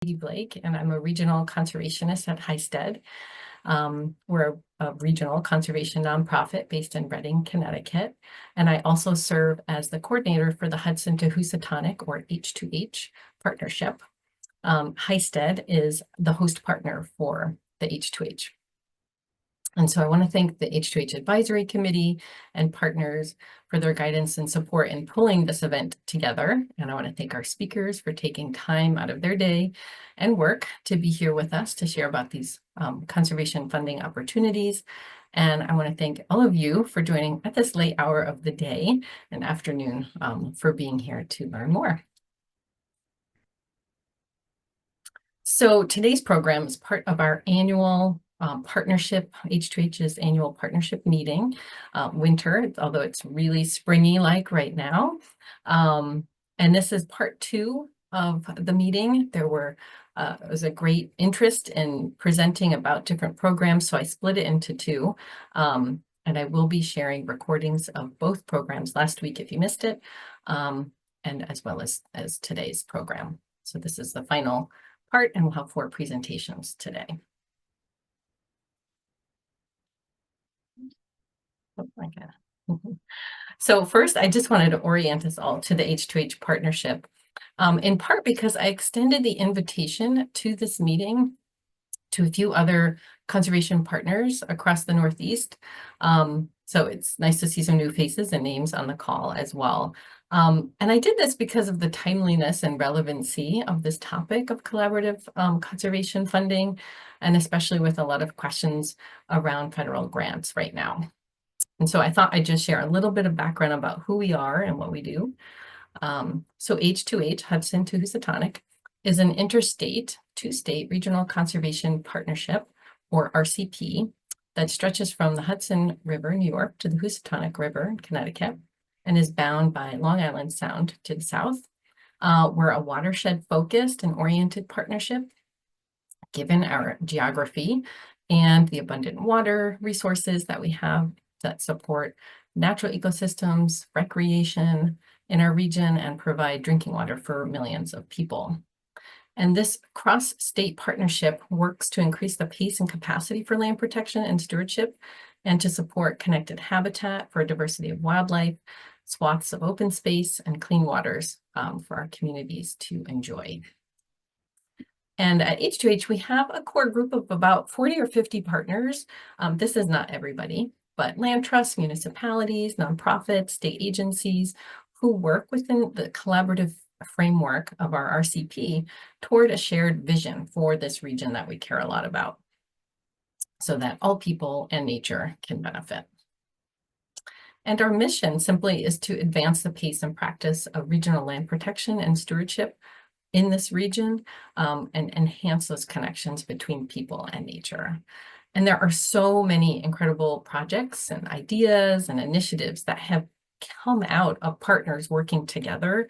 Blake, and I'm a regional conservationist at Highstead. We're a regional conservation nonprofit based in Reading, Connecticut. And I also serve as the coordinator for the Hudson to Housatonic, or H2H partnership. Highstead is the host partner for the H2H. And so I want to thank the H2H Advisory Committee and partners for their guidance and support in pulling this event together. And I want to thank our speakers for taking time out of their day and work to be here with us to share about these conservation funding opportunities. And I want to thank all of you for joining at this late hour of the day and afternoon for being here to learn more. So today's program is part of our annual partnership, H2H's annual partnership meeting, winter, although it's really springy like right now. And this is part 2 of the meeting. There was a great interest in presenting about different programs, so I split it into 2. And I will be sharing recordings of both programs last week if you missed it, and as well as today's program. So this is the final part, and we'll have 4 presentations today. So first, I just wanted to orient us all to the H2H partnership, in part because I extended the invitation to this meeting to a few other conservation partners across the Northeast. So it's nice to see some new faces and names on the call as well. And I did this because of the timeliness and relevancy of this topic of collaborative conservation funding, and especially with a lot of questions around federal grants right now. And so I thought I'd just share a little bit of background about who we are and what we do. So H2H, Hudson to Housatonic, is an interstate, 2-state regional conservation partnership, or RCP, that stretches from the Hudson River, New York, to the Housatonic River in Connecticut, and is bound by Long Island Sound to the south. We're a watershed-focused and oriented partnership, given our geography and the abundant water resources that we have that support natural ecosystems, recreation in our region, and provide drinking water for millions of people. And this cross-state partnership works to increase the pace and capacity for land protection and stewardship, and to support connected habitat for a diversity of wildlife, swaths of open space, and clean waters for our communities to enjoy. And at H2H, we have a core group of about 40 or 50 partners. This is not everybody, but land trusts, municipalities, nonprofits, state agencies who work within the collaborative framework of our RCP toward a shared vision for this region that we care a lot about, so that all people and nature can benefit. And our mission simply is to advance the pace and practice of regional land protection and stewardship in this region, and enhance those connections between people and nature. And there are so many incredible projects and ideas and initiatives that have come out of partners working together,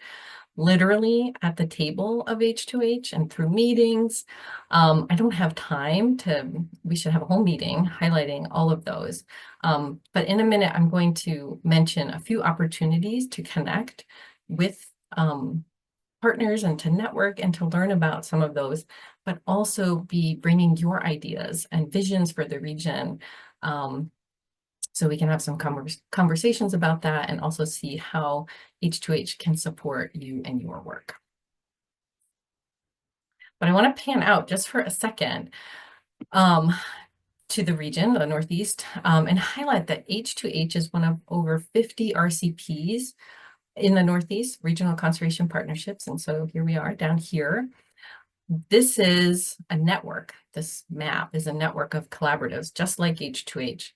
literally at the table of H2H and through meetings. I don't have time we should have a whole meeting highlighting all of those. But in a minute, I'm going to mention a few opportunities to connect with partners and to network and to learn about some of those, but also be bringing your ideas and visions for the region, so we can have some conversations about that and also see how H2H can support you and your work. But I want to pan out just for a second to the region, the Northeast, and highlight that H2H is one of over 50 RCPs in the Northeast, regional conservation partnerships. And so here we are down here. This is a network. This map is a network of collaboratives, just like H2H.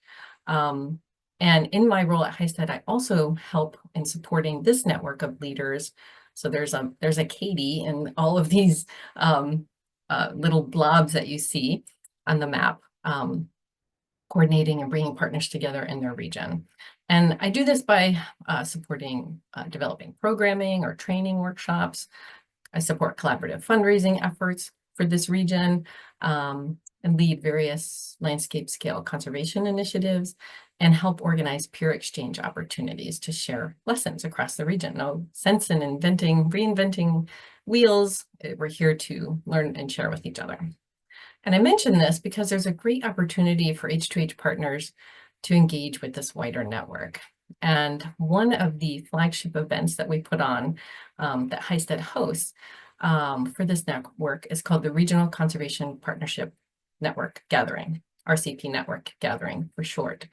And in my role at Highstead, I also help in supporting this network of leaders. So there's a Katie in all of these little blobs that you see on the map, coordinating and bringing partners together in their region. And I do this by supporting developing programming or training workshops. I support collaborative fundraising efforts for this region, and lead various landscape scale conservation initiatives, and help organize peer exchange opportunities to share lessons across the region. No sense in reinventing wheels. We're here to learn and share with each other. And I mention this because there's a great opportunity for H2H partners to engage with this wider network. And one of the flagship events that we put on that Highstead hosts for this network is called the Regional Conservation Partnership Network Gathering, RCP Network Gathering for short.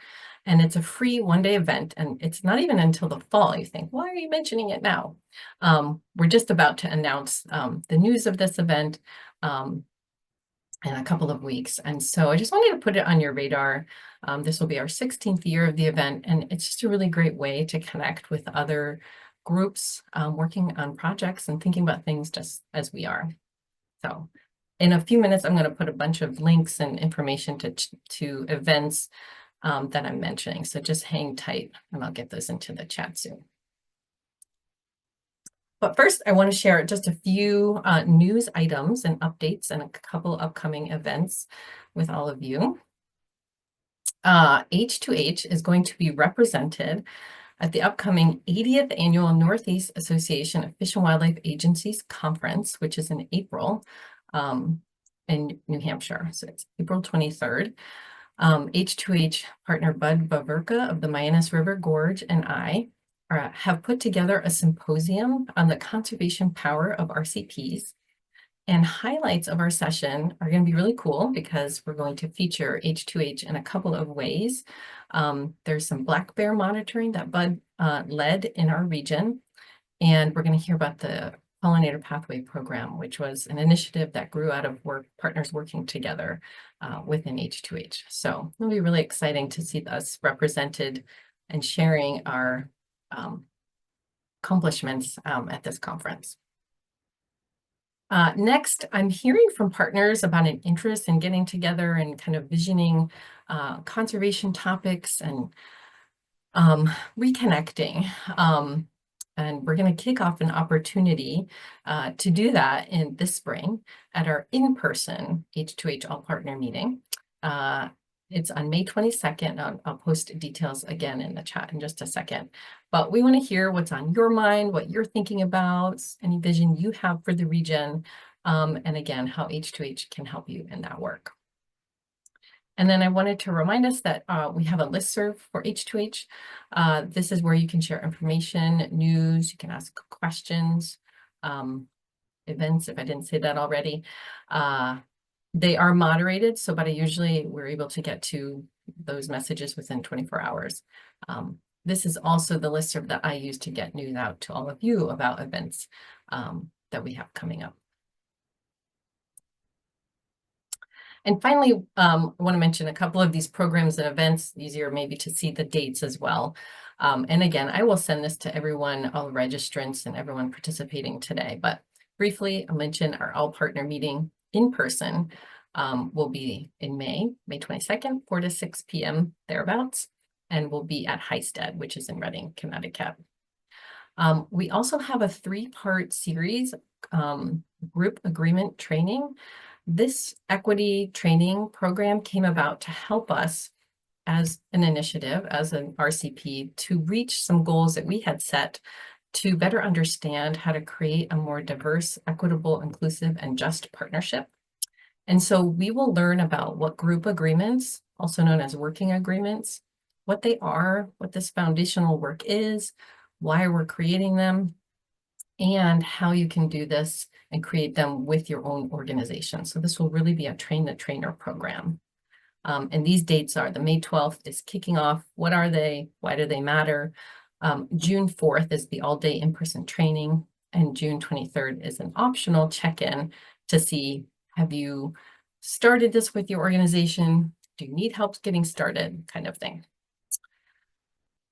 And it's a free one-day event, and it's not even until the fall. You think, why are you mentioning it now? We're just about to announce the news of this event in a couple of weeks. And so I just wanted to put it on your radar. This will be our 16th year of the event, and it's just a really great way to connect with other groups working on projects and thinking about things just as we are. So in a few minutes, I'm going to put a bunch of links and information to events that I'm mentioning. So just hang tight and I'll get those into the chat soon. But first, I want to share just a few news items and updates and a couple upcoming events with all of you. H2H is going to be represented at the upcoming 80th Annual Northeast Association of Fish and Wildlife Agencies Conference, which is in April in New Hampshire. So it's April 23rd. H2H partner Bud Baverka of the Mianus River Gorge and I have put together a symposium on the conservation power of RCPs. And highlights of our session are going to be really cool because we're going to feature H2H in a couple of ways. There's some black bear monitoring that Bud led in our region. And we're going to hear about the Pollinator Pathway Program, which was an initiative that grew out of partners working together within H2H. So it'll be really exciting to see us represented and sharing our accomplishments at this conference. Next, I'm hearing from partners about an interest in getting together and kind of visioning conservation topics and reconnecting. And we're going to kick off an opportunity to do that in this spring at our in-person H2H all-partner meeting. It's on May 22nd. I'll post details again in the chat in just a second. But we want to hear what's on your mind, what you're thinking about, any vision you have for the region, and again, how H2H can help you in that work. And then I wanted to remind us that we have a listserv for H2H. This is where you can share information, news, you can ask questions, events, if I didn't say that already. They are moderated, so but usually we're able to get to those messages within 24 hours. This is also the listserv that I use to get news out to all of you about events that we have coming up. And finally, I want to mention a couple of these programs and events, easier maybe to see the dates as well. And again, I will send this to everyone, all the registrants and everyone participating today. But briefly, I'll mention our all-partner meeting in person will be in May 22nd, 4 to 6 p.m. thereabouts, and will be at Highstead, which is in Reading, Connecticut. We also have a 3-part series, group agreement training. This equity training program came about to help us as an initiative, as an RCP, to reach some goals that we had set to better understand how to create a more diverse, equitable, inclusive, and just partnership. And so we will learn about what group agreements, also known as working agreements, what they are, what this foundational work is, why we're creating them, and how you can do this and create them with your own organization. So this will really be a train the trainer program. And these dates are the May 12th is kicking off. What are they? Why do they matter? June 4th is the all-day in-person training, and June 23rd is an optional check-in to see, have you started this with your organization? Do you need help getting started? Kind of thing.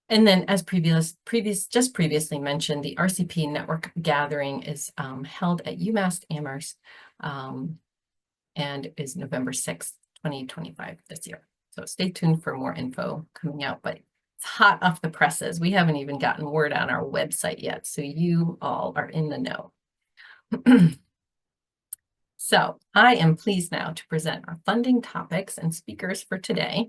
And then as previously mentioned, the RCP network gathering is held at UMass Amherst and is November 6th, 2025 this year. So stay tuned for more info coming out, but it's hot off the presses. We haven't even gotten word on our website yet, so you all are in the know. So I am pleased now to present our funding topics and speakers for today.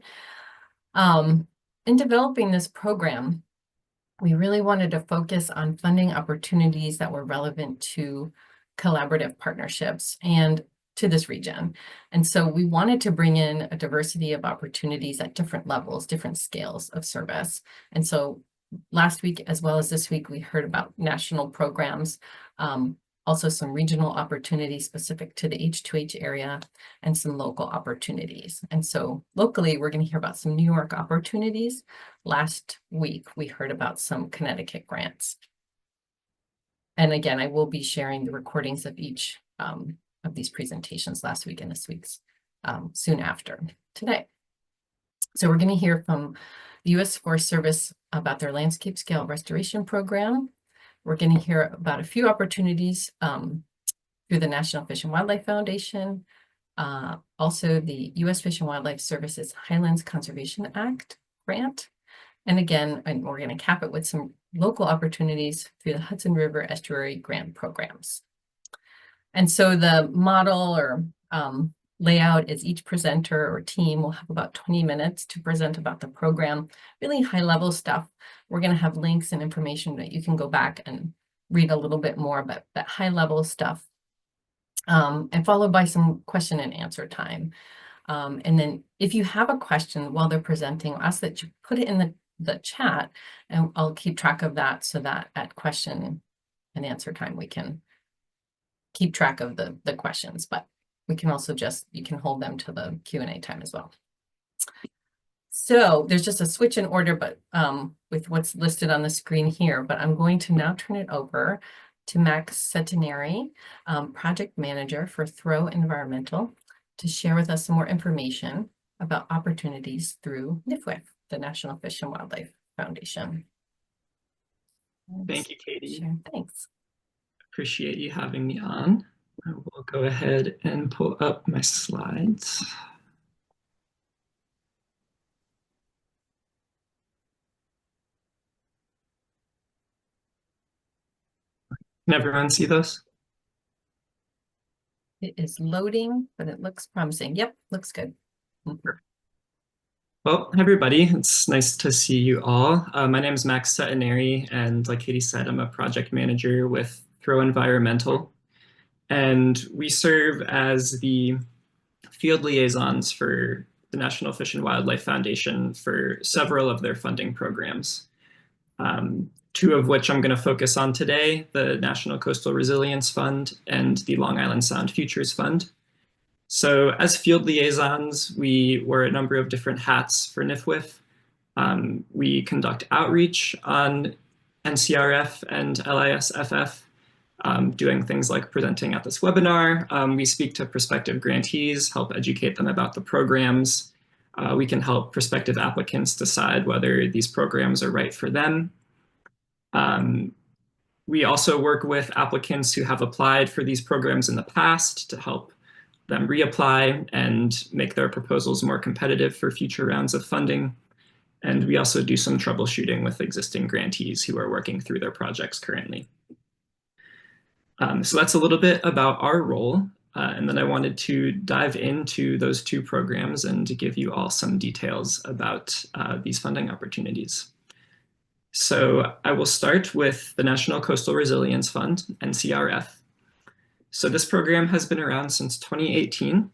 In developing this program, we really wanted to focus on funding opportunities that were relevant to collaborative partnerships and to this region. And so we wanted to bring in a diversity of opportunities at different levels, different scales of service. And so last week, as well as this week, we heard about national programs, also some regional opportunities specific to the H2H area, and some local opportunities. And so locally, we're going to hear about some New York opportunities. Last week, we heard about some Connecticut grants. And again, I will be sharing the recordings of each of these presentations last week and this week's soon after today. So we're going to hear from the U.S. Forest Service about their landscape scale restoration program. We're going to hear about a few opportunities through the National Fish and Wildlife Foundation, also the U.S. Fish and Wildlife Service's Highlands Conservation Act grant. And again, we're going to cap it with some local opportunities through the Hudson River Estuary grant programs. And so the model or layout is each presenter or team will have about 20 minutes to present about the program, really high level stuff. We're going to have links and information that you can go back and read a little bit more about that high level stuff, and followed by some question and answer time. And then if you have a question while they're presenting, I'll ask that you put it in the chat, and I'll keep track of that so that at question and answer time, we can keep track of the questions, but we can also you can hold them to the Q&A time as well. So there's just a switch in order, but with what's listed on the screen here, but I'm going to now turn it over to Max Settineri, project manager for Throwe Environmental, to share with us some more information about opportunities through NFWF, the National Fish and Wildlife Foundation. Thank you, Katie. Sure. Thanks. Appreciate you having me on. I will go ahead and pull up my slides. Can everyone see those? It is loading, but it looks promising. Yep, looks good. Well, hi everybody, it's nice to see you all. My name is Max Settineri, and like Katie said, I'm a project manager with Throwe Environmental. And we serve as the field liaisons for the National Fish and Wildlife Foundation for several of their funding programs. Two of which I'm going to focus on today, the National Coastal Resilience Fund and the Long Island Sound Futures Fund. So as field liaisons, we wear a number of different hats for NFWF. We conduct outreach on NCRF and LISFF, doing things like presenting at this webinar. We speak to prospective grantees, help educate them about the programs. We can help prospective applicants decide whether these programs are right for them. We also work with applicants who have applied for these programs in the past to help them reapply and make their proposals more competitive for future rounds of funding. And we also do some troubleshooting with existing grantees who are working through their projects currently. So that's a little bit about our role. And then I wanted to dive into those two programs and to give you all some details about these funding opportunities. So I will start with the National Coastal Resilience Fund, NCRF. So this program has been around since 2018.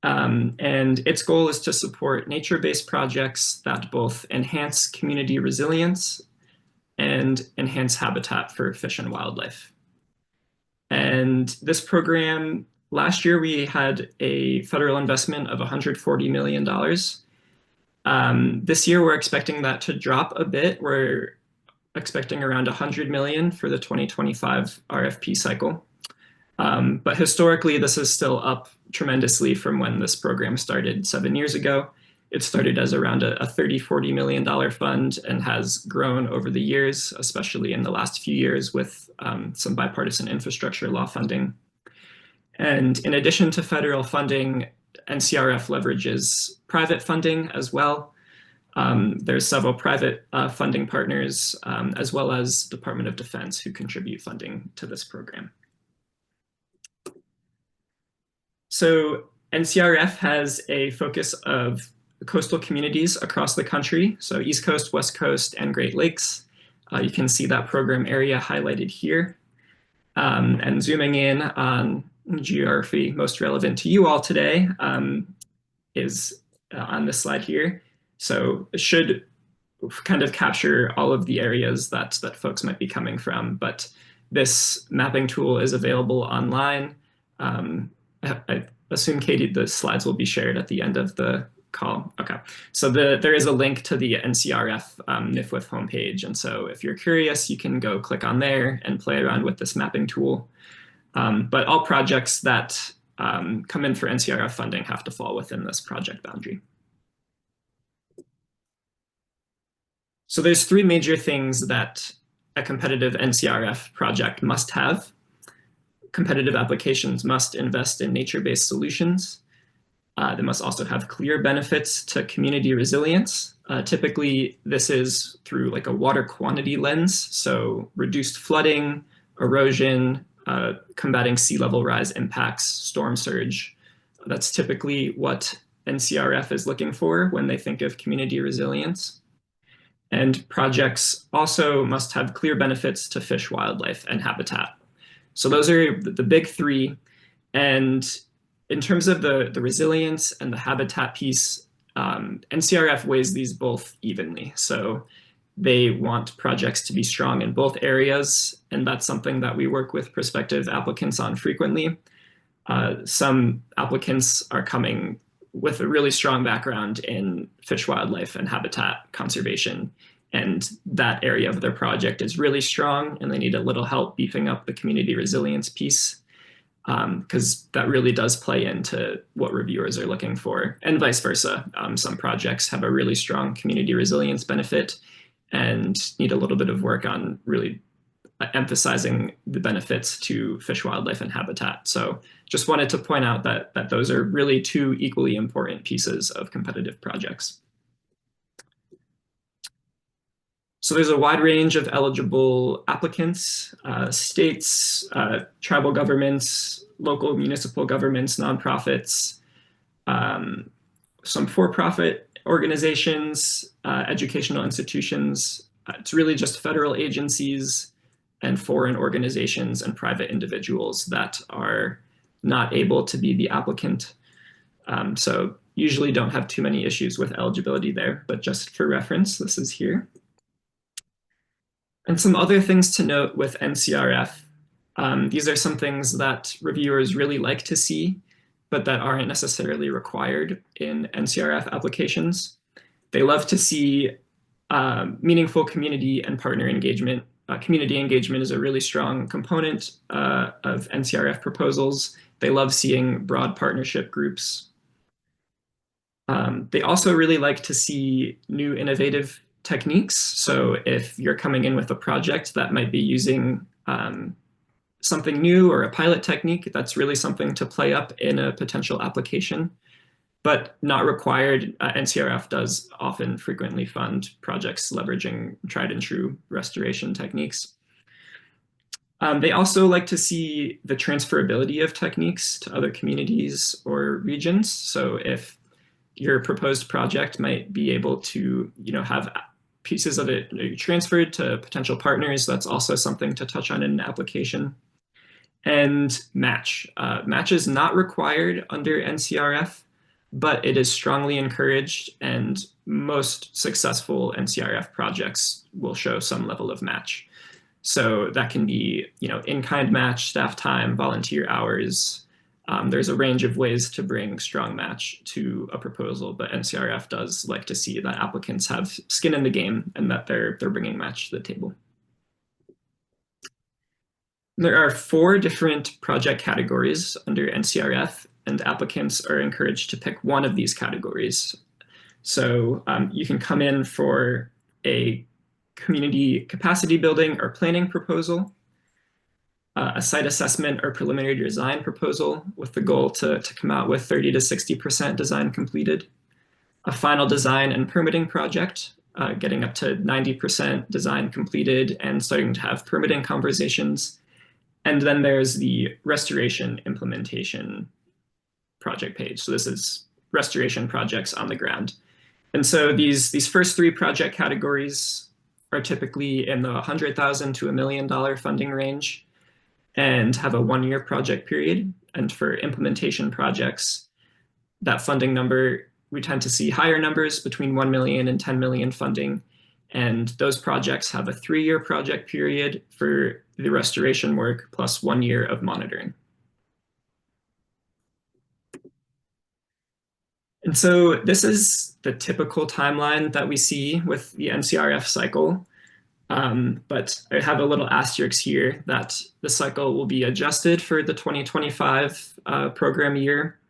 And its goal is to support nature-based projects that both enhance community resilience and enhance habitat for fish and wildlife. And this program, last year we had a federal investment of $140 million. This year we're expecting that to drop a bit. We're expecting around $100 million for the 2025 RFP cycle. But historically, this is still up tremendously from when this program started 7 years ago. It started as around a $30–40 million fund and has grown over the years, especially in the last few years with some bipartisan infrastructure law funding. And in addition to federal funding, NCRF leverages private funding as well. There's several private funding partners, as well as Department of Defense, who contribute funding to this program. So NCRF has a focus of coastal communities across the country, so East Coast, West Coast, and Great Lakes. You can see that program area highlighted here. And zooming in on geography most relevant to you all today is on this slide here. So it should kind of capture all of the areas that folks might be coming from, but this mapping tool is available online. I assume, Katie, the slides will be shared at the end of the call. Okay, so there is a link to the NCRF NIFWF homepage, and so if you're curious, you can go click on there and play around with this mapping tool. But all projects that come in for NCRF funding have to fall within this project boundary. So there's three major things that a competitive NCRF project must have. Competitive applications must invest in nature-based solutions. They must also have clear benefits to community resilience. Typically, this is through like a water quantity lens, so reduced flooding, erosion, combating sea level rise impacts, storm surge. That's typically what NCRF is looking for when they think of community resilience. And projects also must have clear benefits to fish, wildlife, and habitat. So those are the big three. And in terms of the resilience and the habitat piece, NCRF weighs these both evenly. So they want projects to be strong in both areas, and that's something that we work with prospective applicants on frequently. Some applicants are coming with a really strong background in fish, wildlife, and habitat conservation, and that area of their project is really strong, and they need a little help beefing up the community resilience piece, because that really does play into what reviewers are looking for, and vice versa. Some projects have a really strong community resilience benefit and need a little bit of work on really emphasizing the benefits to fish, wildlife, and habitat. So just wanted to point out that those are really two equally important pieces of competitive projects. So there's a wide range of eligible applicants, states, tribal governments, local municipal governments, nonprofits, some for-profit organizations, educational institutions. It's really just federal agencies and foreign organizations and private individuals that are not able to be the applicant. So usually don't have too many issues with eligibility there, but just for reference, this is here. And some other things to note with NCRF. These are some things that reviewers really like to see, but that aren't necessarily required in NCRF applications. They love to see meaningful community and partner engagement. Community engagement is a really strong component of NCRF proposals. They love seeing broad partnership groups. They also really like to see new innovative techniques. So if you're coming in with a project that might be using something new or a pilot technique, that's really something to play up in a potential application, but not required. NCRF does often frequently fund projects leveraging tried and true restoration techniques. They also like to see the transferability of techniques to other communities or regions. So if your proposed project might be able to, have pieces of it transferred to potential partners, that's also something to touch on in an application. And match. Match is not required under NCRF, but it is strongly encouraged, and most successful NCRF projects will show some level of match. So that can be, in-kind match, staff time, volunteer hours. There's a range of ways to bring strong match to a proposal, but NCRF does like to see that applicants have skin in the game and that they're bringing match to the table. There are 4 different project categories under NCRF, and applicants are encouraged to pick one of these categories. So you can come in for a community capacity building or planning proposal, a site assessment or preliminary design proposal with the goal to come out with 30 to 60% design completed, a final design and permitting project, getting up to 90% design completed and starting to have permitting conversations. And then there's the restoration implementation project page. So this is restoration projects on the ground. And so these first 3 project categories are typically in the $100,000 to $1 million funding range. and have a 1-year project period. And for implementation projects, that funding number, we tend to see higher numbers between 1 million and 10 million funding. And those projects have a 3-year project period for the restoration work plus 1 year of monitoring. And so this is the typical timeline that we see with the NCRF cycle. But I have a little asterisk here that the cycle will be adjusted for the 2025 program year.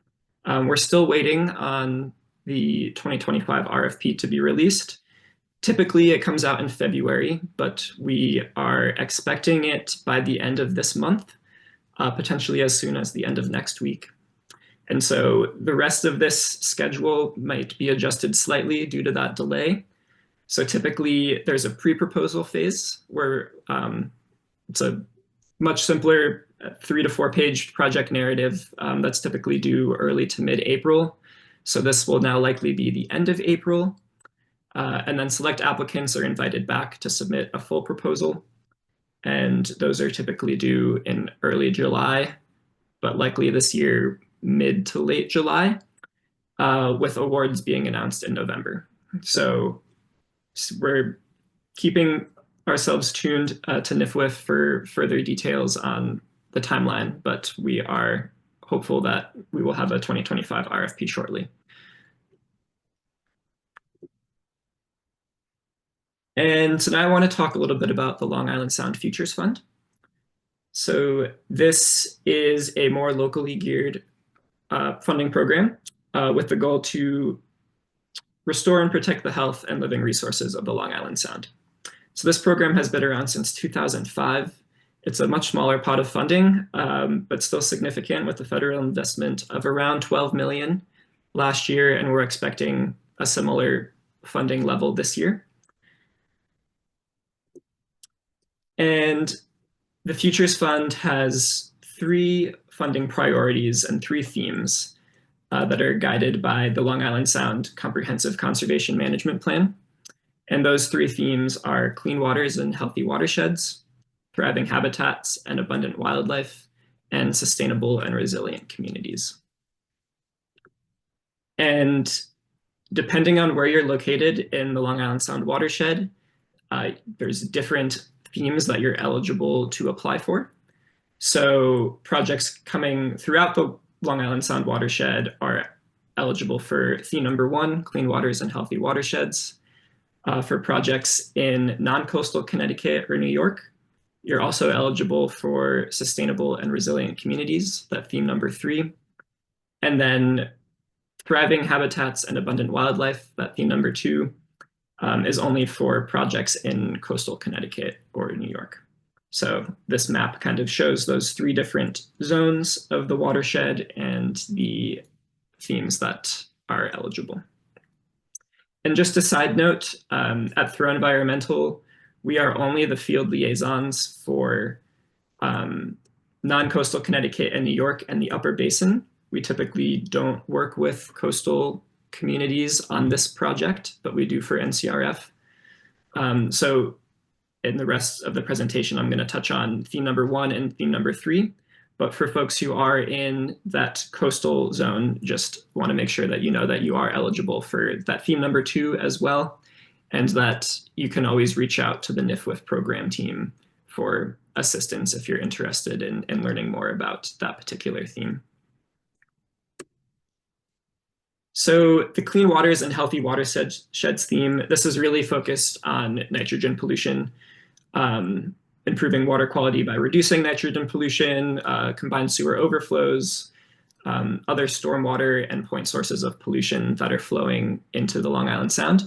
We're still waiting on the 2025 RFP to be released. Typically, it comes out in February, but we are expecting it by the end of this month, potentially as soon as the end of next week. And so the rest of this schedule might be adjusted slightly due to that delay. So typically there's a pre-proposal phase where it's a much simpler 3 to 4 page project narrative that's typically due early to mid-April. So this will now likely be the end of April. And then select applicants are invited back to submit a full proposal. And those are typically due in early July, but likely this year, mid to late July, with awards being announced in November. So we're keeping ourselves tuned to NIFWIF for further details on the timeline, but we are hopeful that we will have a 2025 RFP shortly. And so now I want to talk a little bit about the Long Island Sound Futures Fund. So this is a more locally geared funding program with the goal to restore and protect the health and living resources of the Long Island Sound. So this program has been around since 2005. It's a much smaller pot of funding, but still significant with the federal investment of around 12 million last year, and we're expecting a similar funding level this year. And the Futures Fund has 3 funding priorities and 3 themes that are guided by the Long Island Sound Comprehensive Conservation Management Plan. And those 3 themes are clean waters and healthy watersheds, thriving habitats and abundant wildlife, and sustainable and resilient communities. And depending on where you're located in the Long Island Sound watershed, there's different themes that you're eligible to apply for. So projects coming throughout the Long Island Sound watershed are eligible for theme number 1, clean waters and healthy watersheds. For projects in non-coastal Connecticut or New York, you're also eligible for sustainable and resilient communities, that theme number 3. And then thriving habitats and abundant wildlife, that theme number 2, is only for projects in coastal Connecticut or New York. So this map kind of shows those 3 different zones of the watershed and the themes that are eligible. And just a side note, at Throwe Environmental, we are only the field liaisons for non-coastal Connecticut and New York and the Upper Basin. We typically don't work with coastal communities on this project, but we do for NCRF. So in the rest of the presentation, I'm going to touch on theme number 1 and theme number 3. But for folks who are in that coastal zone, just want to make sure that you know that you are eligible for that theme number 2 as well, and that you can always reach out to the NIFWIF program team for assistance if you're interested in learning more about that particular theme. So the Clean Waters and Healthy Watersheds theme, this is really focused on nitrogen pollution, improving water quality by reducing nitrogen pollution, combined sewer overflows, other stormwater and point sources of pollution that are flowing into the Long Island Sound.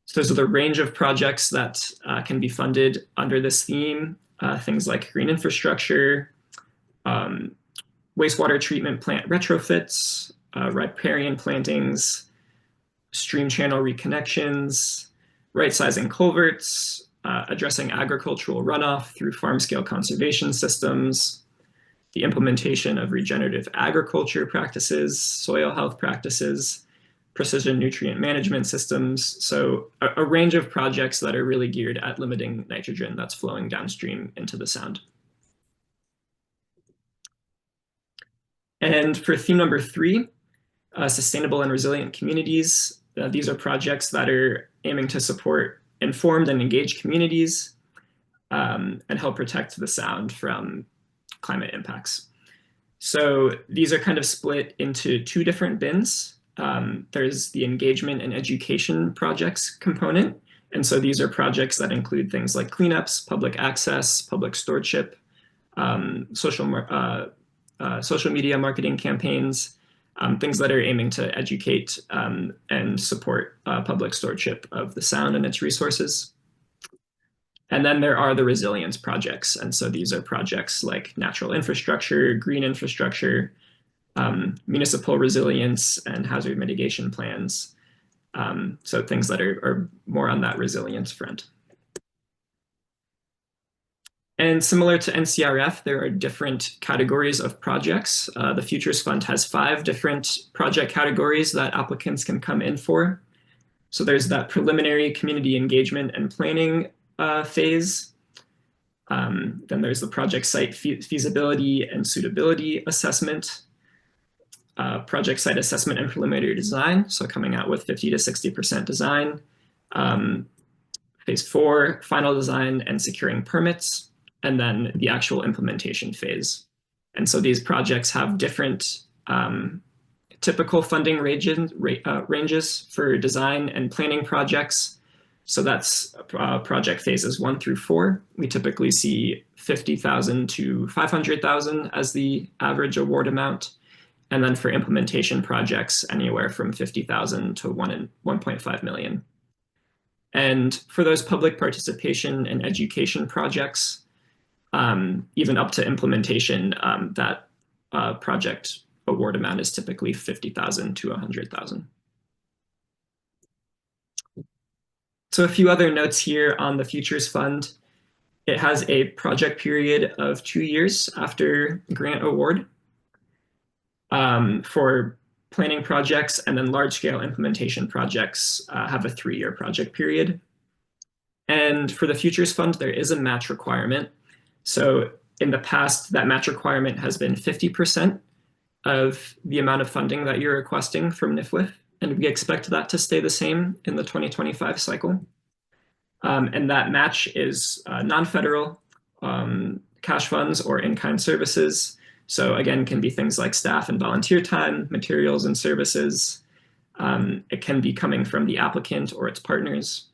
So those are the range of projects that can be funded under this theme, things like green infrastructure, wastewater treatment plant retrofits, riparian plantings, stream channel reconnections, right-sizing culverts, addressing agricultural runoff through farm-scale conservation systems, the implementation of regenerative agriculture practices, soil health practices, precision nutrient management systems. So a range of projects that are really geared at limiting nitrogen that's flowing downstream into the Sound. And for theme number 3, sustainable and resilient communities, these are projects that are aiming to support informed and engaged communities and help protect the sound from climate impacts. So these are kind of split into 2 different bins. There's the engagement and education projects component. And so these are projects that include things like cleanups, public access, public stewardship, social media marketing campaigns, things that are aiming to educate and support public stewardship of the sound and its resources. And then there are the resilience projects. And so these are projects like natural infrastructure, green infrastructure, municipal resilience, and hazard mitigation plans. So things that are more on that resilience front. And similar to NCRF, there are different categories of projects. The Futures Fund has 5 different project categories that applicants can come in for. So there's that preliminary community engagement and planning phase. Then there's the project site feasibility and suitability assessment, project site assessment and preliminary design, so coming out with 50 to 60% design. Phase 4, final design and securing permits, and then the actual implementation phase. And so these projects have different typical funding ranges for design and planning projects. So that's project phases 1 through 4. We typically see 50,000 to 500,000 as the average award amount. And then for implementation projects, anywhere from 50,000 to 1.5 million. And for those public participation and education projects, even up to implementation, that project award amount is typically 50,000 to 100,000. So a few other notes here on the Futures Fund. It has a project period of 2 years after grant award for planning projects, and then large-scale implementation projects have a 3-year project period. And for the Futures Fund, there is a match requirement. So in the past, that match requirement has been 50% of the amount of funding that you're requesting from NIFWIF. And we expect that to stay the same in the 2025 cycle. And that match is non-federal cash funds or in-kind services. So again, can be things like staff and volunteer time, materials and services. It can be coming from the applicant or its partners,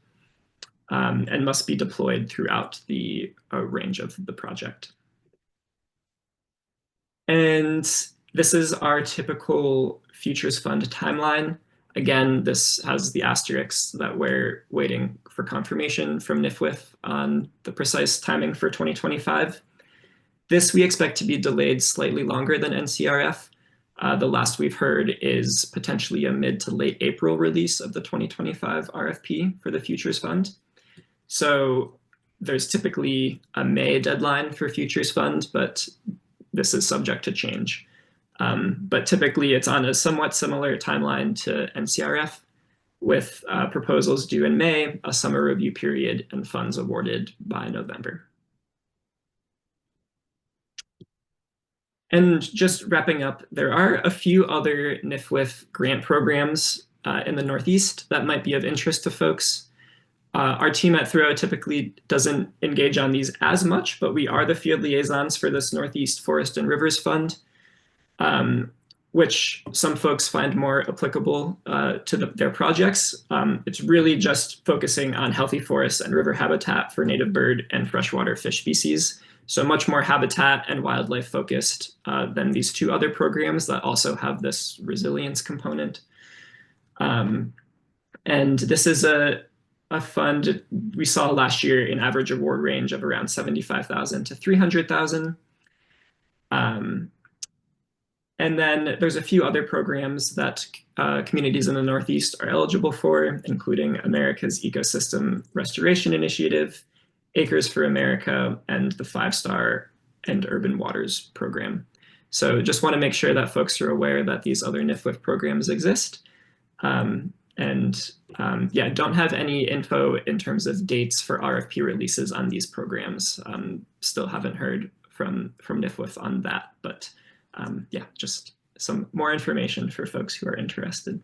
and must be deployed throughout the range of the project. And this is our typical Futures Fund timeline. Again, this has the asterisks that we're waiting for confirmation from NIFWIF on the precise timing for 2025. This we expect to be delayed slightly longer than NCRF. The last we've heard is potentially a mid to late April release of the 2025 RFP for the Futures Fund. So there's typically a May deadline for Futures Fund, but this is subject to change. But typically it's on a somewhat similar timeline to NCRF, with proposals due in May, a summer review period, and funds awarded by November. And just wrapping up, there are a few other NIFWIF grant programs in the Northeast that might be of interest to folks. Our team at Throwe typically doesn't engage on these as much, but we are the field liaisons for this Northeast Forest and Rivers Fund, which some folks find more applicable to their projects. It's really just focusing on healthy forests and river habitat for native bird and freshwater fish species. So much more habitat and wildlife focused than these 2 other programs that also have this resilience component. And this is a fund we saw last year in average award range of around 75,000 to 300,000. And then there's a few other programs that communities in the Northeast are eligible for, including America's Ecosystem Restoration Initiative, Acres for America, and the 5-Star and Urban Waters program. So just want to make sure that folks are aware that these other NIFWIF programs exist. Yeah, don't have any info in terms of dates for RFP releases on these programs. Still haven't heard from NIFWIF on that, but yeah, just some more information for folks who are interested.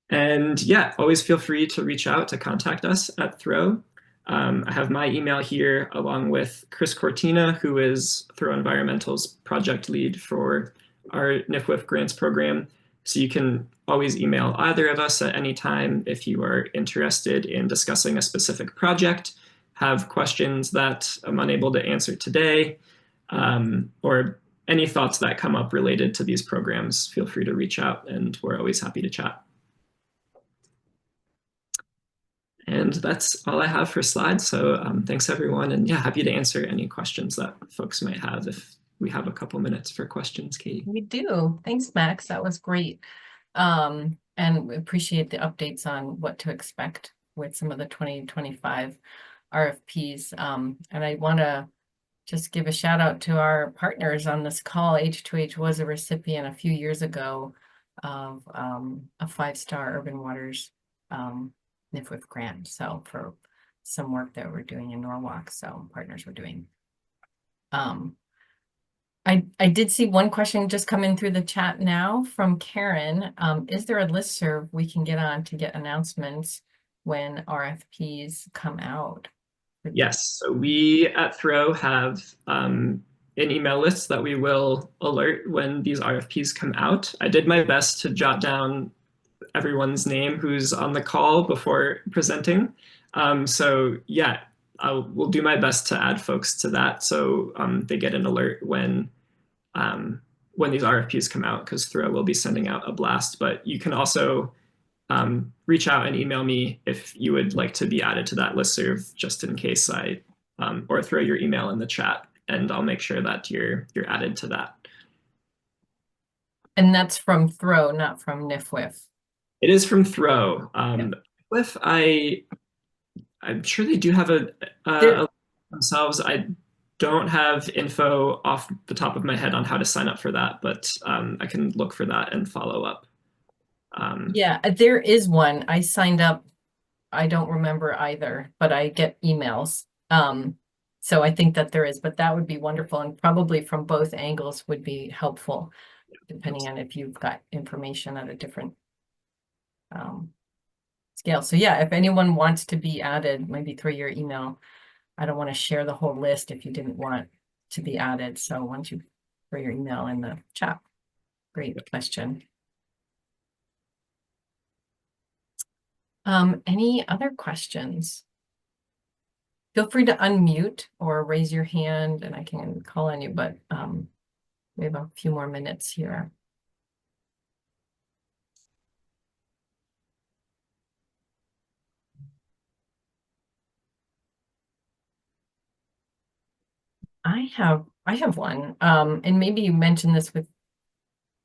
And yeah, always feel free to reach out to contact us at Throwe. I have my email here along with Chris Cortina, who is Throwe Environmental's project lead for our NIFWIF grants program. So you can always email either of us at any time if you are interested in discussing a specific project, have questions that I'm unable to answer today, or any thoughts that come up related to these programs. Feel free to reach out, and we're always happy to chat. And that's all I have for slides. So thanks, everyone. And yeah, happy to answer any questions that folks might have if we have a couple minutes for questions, Katie. We do. Thanks, Max. That was great. And we appreciate the updates on what to expect with some of the 2025 RFPs. And I want to just give a shout out to our partners on this call. H2H was a recipient a few years ago of a 5-star Urban Waters NIFWIF grant. So for some work that we're doing in Norwalk, so partners were doing. I did see one question just come in through the chat now from Karen. Is there a listserv we can get on to get announcements when RFPs come out? Yes, so we at Throwe have an email list that we will alert when these RFPs come out. I did my best to jot down everyone's name who's on the call before presenting. So yeah, we'll do my best to add folks to that so they get an alert when these RFPs come out, because Throwe will be sending out a blast. But you can also reach out and email me if you would like to be added to that listserv, just in case or throw your email in the chat, and I'll make sure that you're added to that. And that's from Throwe, not from NIFWIF. It is from Throwe. Yep. NIFWIF, I'm sure they do have a themselves. I don't have info off the top of my head on how to sign up for that, but I can look for that and follow up. Yeah, there is one. I signed up. I don't remember either, but I get emails. So I think that there is, but that would be wonderful, and probably from both angles would be helpful, depending on if you've got information at a different scale. So yeah, if anyone wants to be added, maybe through your email. I don't want to share the whole list if you didn't want to be added. So once you throw your email in the chat. Great question. Any other questions? Feel free to unmute or raise your hand and I can call on you, but we have a few more minutes here. I have one, and maybe you mentioned this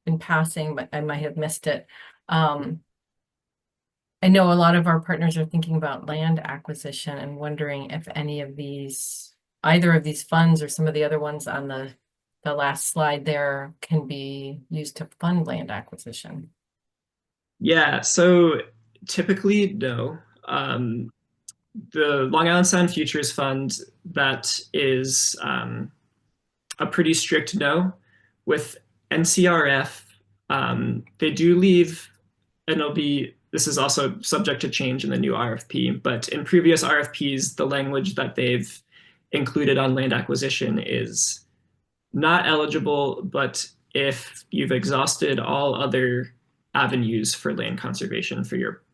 in passing, but I might have missed it. I know a lot of our partners are thinking about land acquisition and wondering if any of these, either of these funds or some of the other ones on the last slide there can be used to fund land acquisition. Yeah, so typically, no. The Long Island Sound Futures Fund, that is a pretty strict no. With NCRF, they do leave, and this is also subject to change in the new RFP, but in previous RFPs, the language that they've included on land acquisition is not eligible, but if you've exhausted all other avenues for land conservation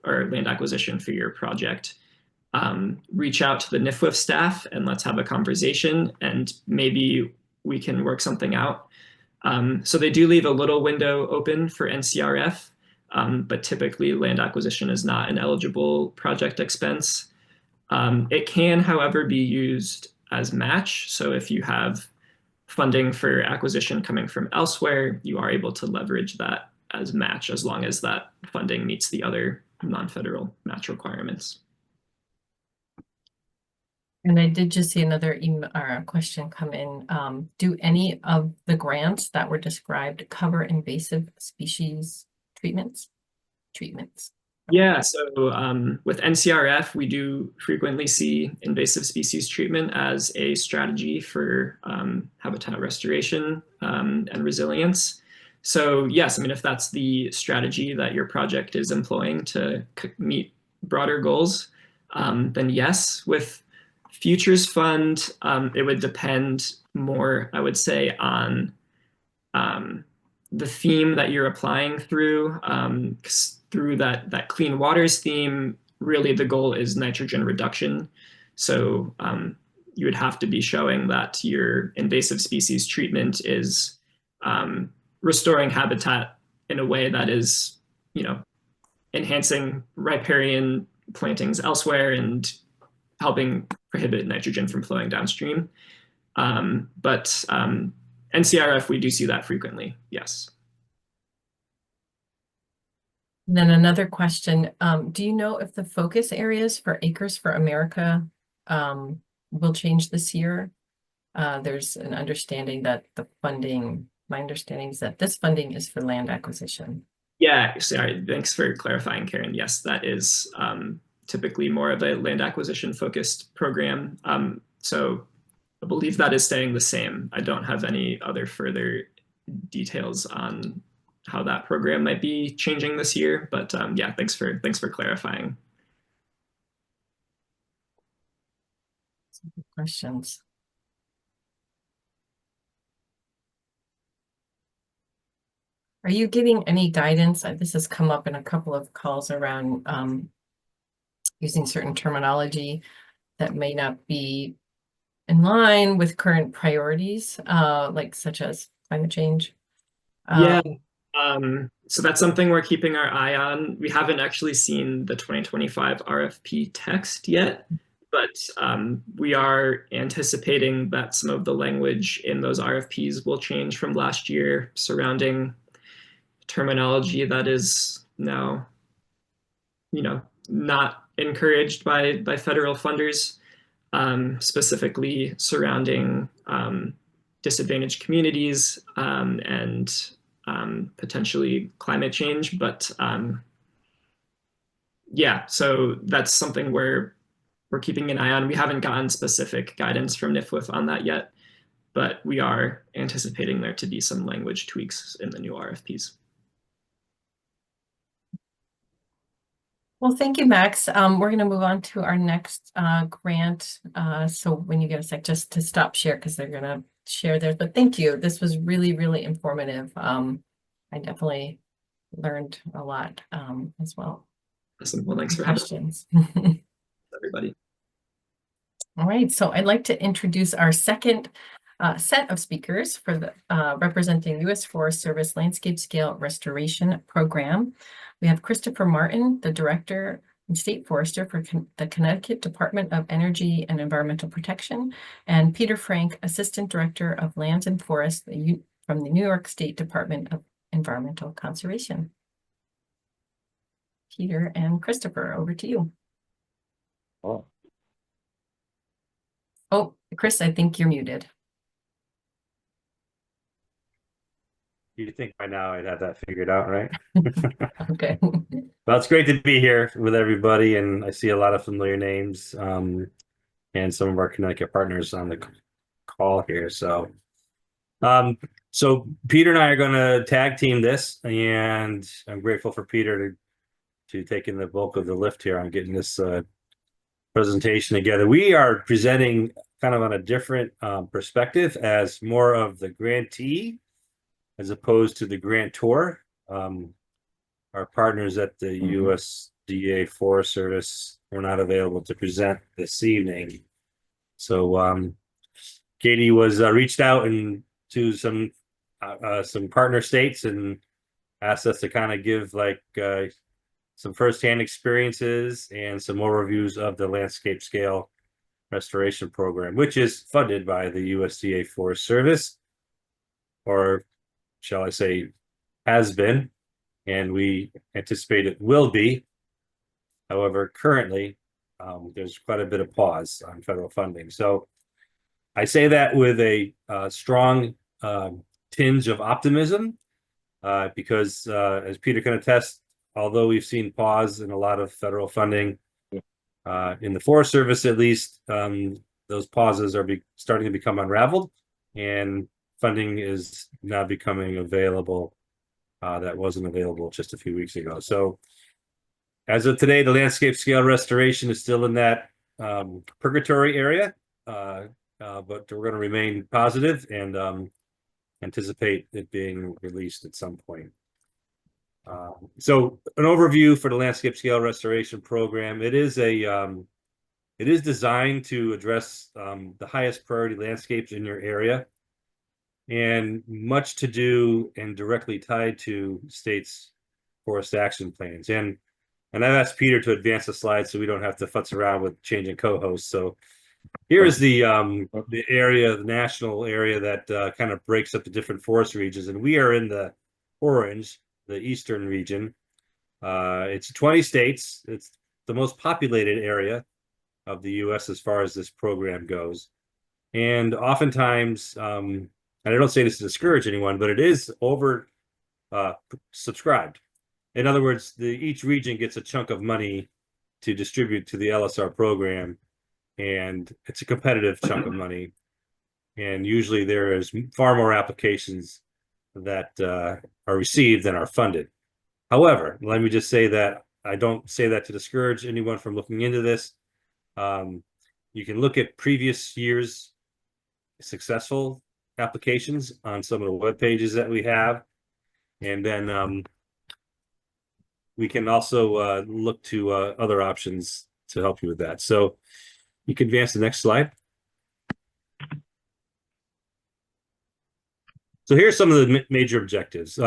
or land acquisition for your project, reach out to the NIFWIF staff and let's have a conversation, and maybe we can work something out. So they do leave a little window open for NCRF, but typically land acquisition is not an eligible project expense. It can, however, be used as match. So if you have funding for acquisition coming from elsewhere, you are able to leverage that as match as long as that funding meets the other non-federal match requirements. And I did just see another email or question come in. Do any of the grants that were described cover invasive species treatments? Yeah, so with NCRF, we do frequently see invasive species treatment as a strategy for habitat restoration and resilience. So yes, I mean, if that's the strategy that your project is employing to meet broader goals, then yes. With Futures Fund, it would depend more, I would say, on um, the theme that you're applying through. 'Cause through that clean waters theme, really the goal is nitrogen reduction. So you would have to be showing that your invasive species treatment is restoring habitat in a way that is, you know, enhancing riparian plantings elsewhere and helping prohibit nitrogen from flowing downstream. But NCRF, we do see that frequently, yes. Then another question, do you know if the focus areas for Acres for America will change this year? There's an understanding that the funding, my understanding is that this funding is for land acquisition. Yeah, sorry, thanks for clarifying, Karen. Yes, that is typically more of a land acquisition focused program. So I believe that is staying the same. I don't have any other further details on how that program might be changing this year, but yeah, thanks for clarifying. Questions? Are you getting any guidance? This has come up in a couple of calls around using certain terminology that may not be in line with current priorities, like such as climate change. Yeah, so that's something we're keeping our eye on. We haven't actually seen the 2025 RFP text yet, but we are anticipating that some of the language in those RFPs will change from last year surrounding terminology that is now, you know, not encouraged by federal funders, specifically surrounding disadvantaged communities and potentially climate change. But yeah, so that's something we're keeping an eye on. We haven't gotten specific guidance from NIFWF on that yet, but we are anticipating there to be some language tweaks in the new RFPs. Well, thank you, Max. We're going to move on to our next grant. So when you get a sec, just to stop share because they're going to share theirs. But thank you. This was really, really informative. I definitely learned a lot as well. Awesome. Well, thanks for having Questions. everybody. All right, so I'd like to introduce our second set of speakers for the representing U.S. Forest Service Landscape Scale Restoration Program. We have Christopher Martin, the Director and State Forester for the Connecticut Department of Energy and Environmental Protection, and Peter Frank, Assistant Director of Lands and Forests from the New York State Department of Environmental Conservation. Peter and Christopher, over to you. Oh, Chris, I think you're muted. You think by now I'd have that figured out, right? Okay. Well, it's great to be here with everybody, and I see a lot of familiar names and some of our Connecticut partners on the call here. So Peter and I are going to tag team this, and I'm grateful for Peter to taking the bulk of the lift here on getting this presentation together. We are presenting kind of on a different perspective as more of the grantee as opposed to the grantor. Our partners at the USDA Forest Service were not available to present this evening. So Katie was reached out to some partner states and asked us to kind of give like some firsthand experiences and some overviews of the landscape scale restoration program, which is funded by the USDA Forest Service, or shall I say, has been, and we anticipate it will be. However, currently, there's quite a bit of pause on federal funding. So I say that with a strong tinge of optimism, because as Peter can attest, although we've seen pause in a lot of federal funding, in the Forest Service at least, those pauses are starting to become unraveled, and funding is now becoming available that wasn't available just a few weeks ago. So as of today, the landscape scale restoration is still in that purgatory area, but we're going to remain positive and anticipate it being released at some point. So an overview for the landscape scale restoration program. It is designed to address the highest priority landscapes in your area, and much to do and directly tied to states' forest action plans. And I've asked Peter to advance the slide so we don't have to futz around with changing co-hosts. So here is the area, the national area that kind of breaks up the different forest regions, and we are in the orange, the eastern region. It's 20 states. It's the most populated area of the U.S. as far as this program goes. And oftentimes, and I don't say this to discourage anyone, but it is over subscribed. In other words, each region gets a chunk of money to distribute to the LSR program, and it's a competitive chunk of money. And usually there is far more applications that are received than are funded. However, let me just say that I don't say that to discourage anyone from looking into this. You can look at previous years' successful applications on some of the web pages that we have, and then we can also look to other options to help you with that. So you can advance the next slide. So here's some of the major objectives.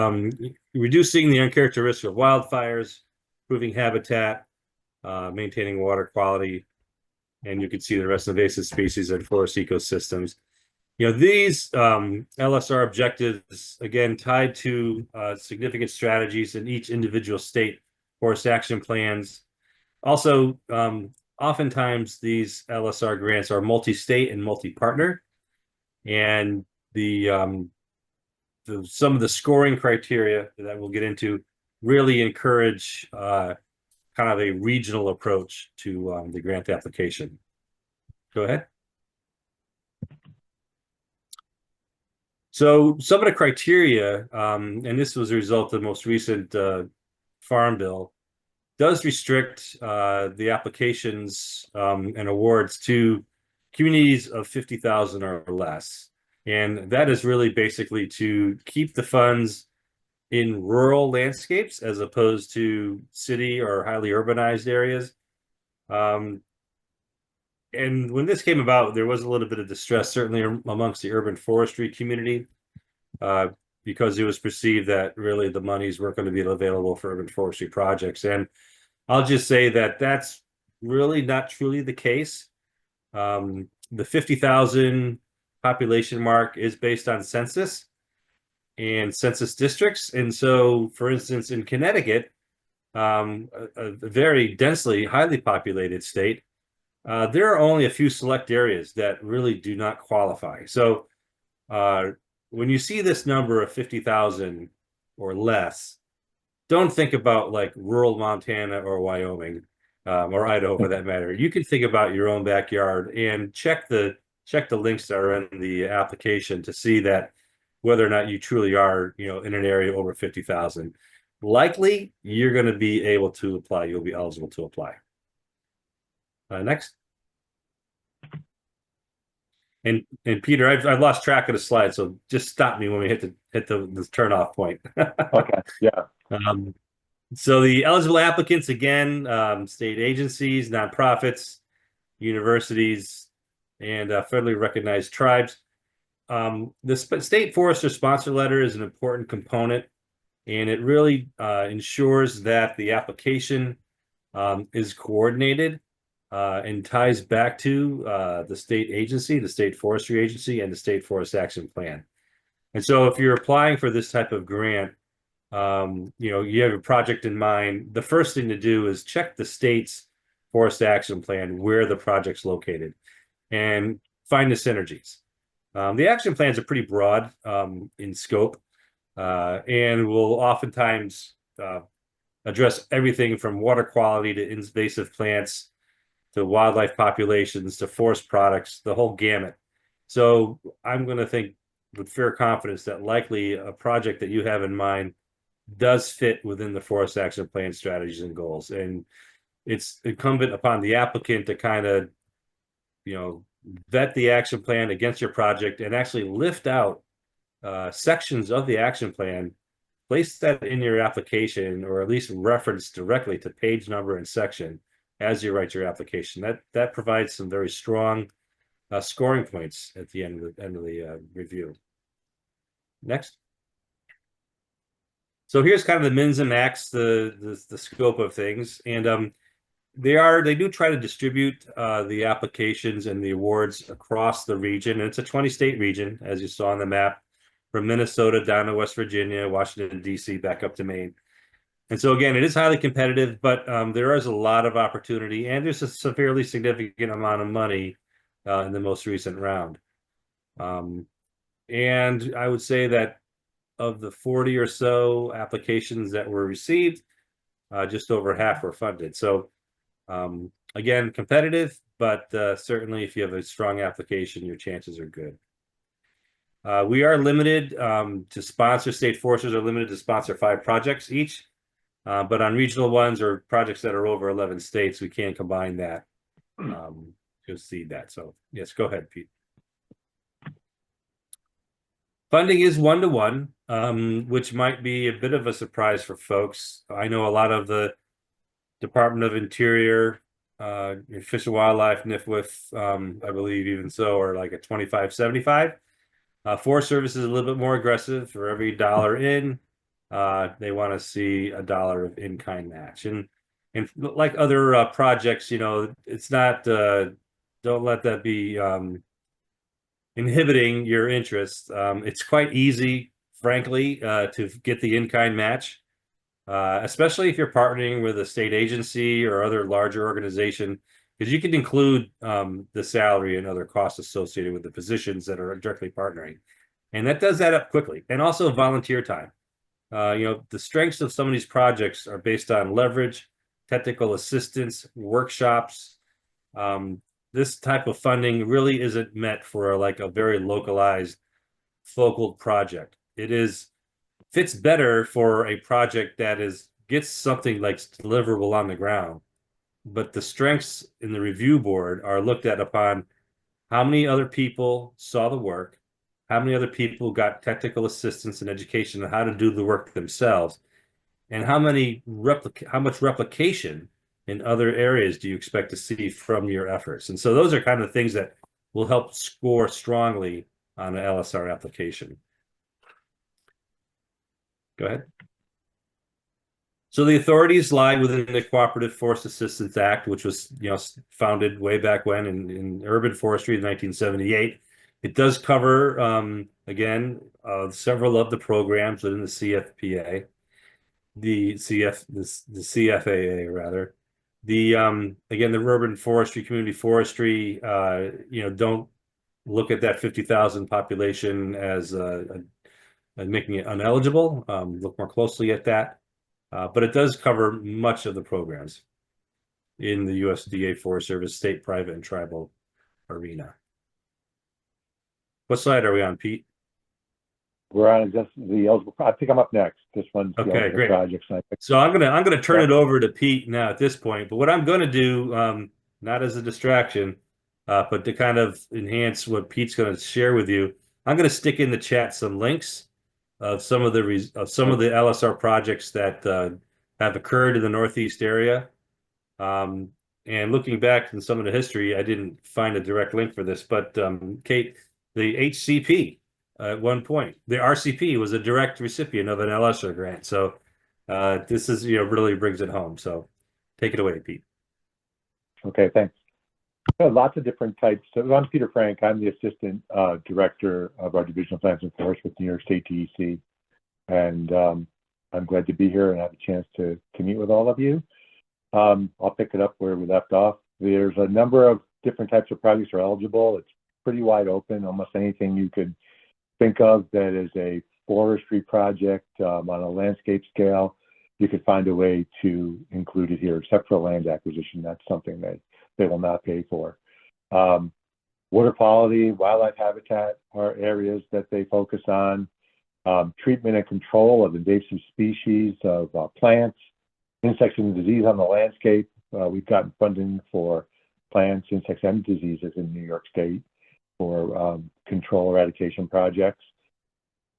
Reducing the uncharacteristic of wildfires, improving habitat, maintaining water quality, and you can see the rest of invasive species and forest ecosystems. You know, these LSR objectives, again, tied to significant strategies in each individual state forest action plans. Also, oftentimes these LSR grants are multi-state and multi-partner, and some of the scoring criteria that we'll get into really encourage kind of a regional approach to the grant application. Go ahead. So some of the criteria, and this was a result of the most recent Farm Bill, does restrict the applications and awards to communities of 50,000 or less. And that is really basically to keep the funds in rural landscapes as opposed to city or highly urbanized areas. And when this came about, there was a little bit of distress, certainly amongst the urban forestry community, because it was perceived that really the monies weren't going to be available for urban forestry projects. And I'll just say that that's really not truly the case. The 50,000 population mark is based on census and census districts. And so, for instance, in Connecticut, a very densely, highly populated state, there are only a few select areas that really do not qualify. So when you see this number of 50,000 or less, don't think about like rural Montana or Wyoming or Idaho for that matter. You can think about your own backyard and check the links that are in the application to see that whether or not you truly are, you know, in an area over 50,000. Likely, you're going to be able to apply. You'll be eligible to apply. Next. And Peter, I've lost track of the slide, so just stop me when we hit the turn off point. Okay. Yeah. So the eligible applicants, again, state agencies, nonprofits, universities, and federally recognized tribes. The state forester sponsor letter is an important component, and it really ensures that the application is coordinated and ties back to the state agency, the state forestry agency, and the state forest action plan. And so if you're applying for this type of grant, you know, you have a project in mind, the first thing to do is check the state's forest action plan, where the project's located, and find the synergies. The action plans are pretty broad in scope, and will oftentimes address everything from water quality to invasive plants to wildlife populations to forest products, the whole gamut. So I'm going to think with fair confidence that likely a project that you have in mind does fit within the forest action plan strategies and goals. And it's incumbent upon the applicant to kind of, vet the action plan against your project and actually lift out sections of the action plan, place that in your application, or at least reference directly to page number and section as you write your application. That provides some very strong scoring points at the end of the review. Next. So here's kind of the mins and max, the scope of things, and they do try to distribute the applications and the awards across the region. And it's a 20-state region, as you saw on the map, from Minnesota down to West Virginia, Washington, D.C., back up to Maine. And so again, it is highly competitive, but there is a lot of opportunity, and there's a fairly significant amount of money in the most recent round. And I would say that of the 40 or so applications that were received, just over half were funded. So again, competitive, but certainly if you have a strong application, your chances are good. We are limited to sponsor, state foresters are limited to sponsor 5 projects each, but on regional ones or projects that are over 11 states, we can combine that to seed that. So yes, go ahead, Pete. Funding is 1-to-1, which might be a bit of a surprise for folks. I know a lot of the Department of Interior, Fish and Wildlife, NIFWIF, I believe even so, are like a 25-75. Forest Service is a little bit more aggressive. For every dollar in, they want to see a dollar of in-kind match. And like other projects, it's not, don't let that be inhibiting your interest. It's quite easy, frankly, to get the in-kind match, especially if you're partnering with a state agency or other larger organization, because you can include the salary and other costs associated with the positions that are directly partnering. And that does add up quickly. And also volunteer time. The strengths of some of these projects are based on leverage, technical assistance, workshops. This type of funding really isn't meant for like a very localized, focal project. It fits better for a project that gets something like deliverable on the ground. But the strengths in the review board are looked at upon how many other people saw the work, how many other people got technical assistance and education on how to do the work themselves, and how much replication in other areas do you expect to see from your efforts. And so those are kind of things that will help score strongly on an LSR application. Go ahead. So the authorities lie within the Cooperative Forest Assistance Act, which was founded way back when in urban forestry in 1978. It does cover, again, several of the programs within the CFPA, the CFAA rather. Again, the urban forestry, community forestry, don't look at that 50,000 population as making it uneligible. Look more closely at that. But it does cover much of the programs in the USDA Forest Service, state, private, and tribal arena. What slide are we on, Pete? We're on just the eligible. I think I'm up next. This one's the Okay, eligible great. projects. So I'm gonna turn it over to Pete now at this point. But what I'm going to do, not as a distraction, but to kind of enhance what Pete's going to share with you, I'm going to stick in the chat some links of some of the LSR projects that have occurred in the Northeast area. And looking back in some of the history, I didn't find a direct link for this, but Kate, the HCP at one point, the RCP was a direct recipient of an LSR grant. So this is, really brings it home. So take it away, Pete. Okay, thanks. Lots of different types. So I'm Peter Frank. I'm the Assistant Director of our Division of Plants and Forests with New York State DEC. And I'm glad to be here and have a chance to meet with all of you. I'll pick it up where we left off. There's a number of different types of projects are eligible. It's pretty wide open. Almost anything you could think of that is a forestry project on a landscape scale you could find a way to include it here, except for land acquisition. That's something that they will not pay for. Water quality, wildlife habitat are areas that they focus on. Treatment and control of invasive species of plants, insects and disease on the landscape. We've gotten funding for plants, insects, and diseases in New York State for control eradication projects.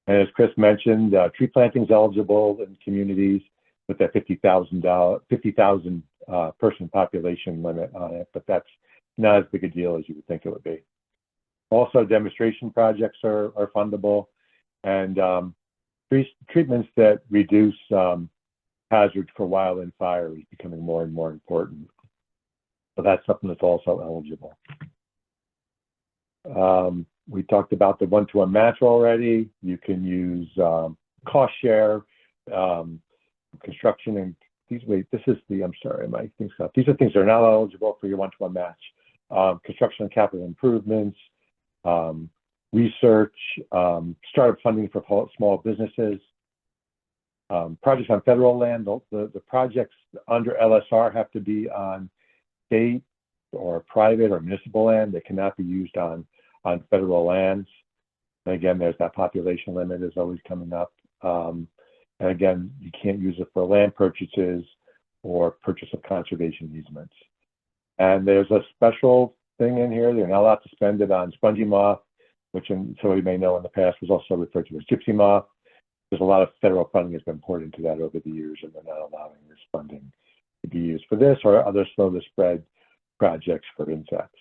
And as Chris mentioned, tree planting is eligible in communities with that 50,000 person population limit on it, but that's not as big a deal as you would think it would be. Also, demonstration projects are fundable, and treatments that reduce hazards for wildland and fire is becoming more and more important. So that's something that's also eligible. We talked about the one-to-one match already. You can use cost share, construction, and these. Wait, this is the. I'm sorry, my things up. These are things that are not eligible for your one-to-one match. Construction and capital improvements, research, startup funding for small businesses, projects on federal land. The projects under LSR have to be on state or private or municipal land. They cannot be used on federal lands. And again, there's that population limit is always coming up. And again, you can't use it for land purchases or purchase of conservation easements. And there's a special thing in here. They're not allowed to spend it on spongy moth, which so you may know in the past was also referred to as gypsy moth. There's a lot of federal funding has been poured into that over the years, and they're not allowing this funding to be used for this or other slow to spread projects for insects.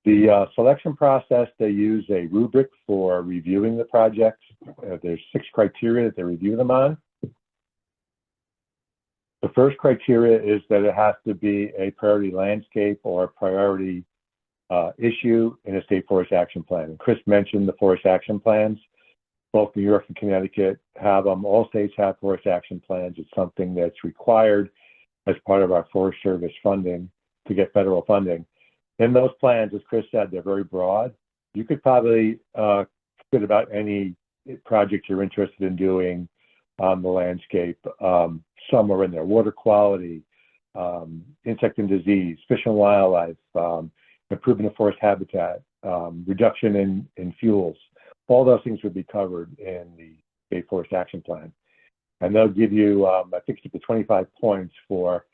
The selection process, they use a rubric for reviewing the projects. There's 6 criteria that they review them on. The first criteria is that it has to be a priority landscape or a priority issue in a state forest action plan. And Chris mentioned the forest action plans. Both New York and Connecticut have them. All states have forest action plans. It's something that's required as part of our Forest Service funding to get federal funding. In those plans, as Chris said, they're very broad. You could probably fit about any project you're interested in doing on the landscape. Some are in there: water quality, insect and disease, fish and wildlife, improvement of forest habitat, reduction in fuels. All those things would be covered in the State Forest Action Plan. And they'll give you, I think, up to 25 points for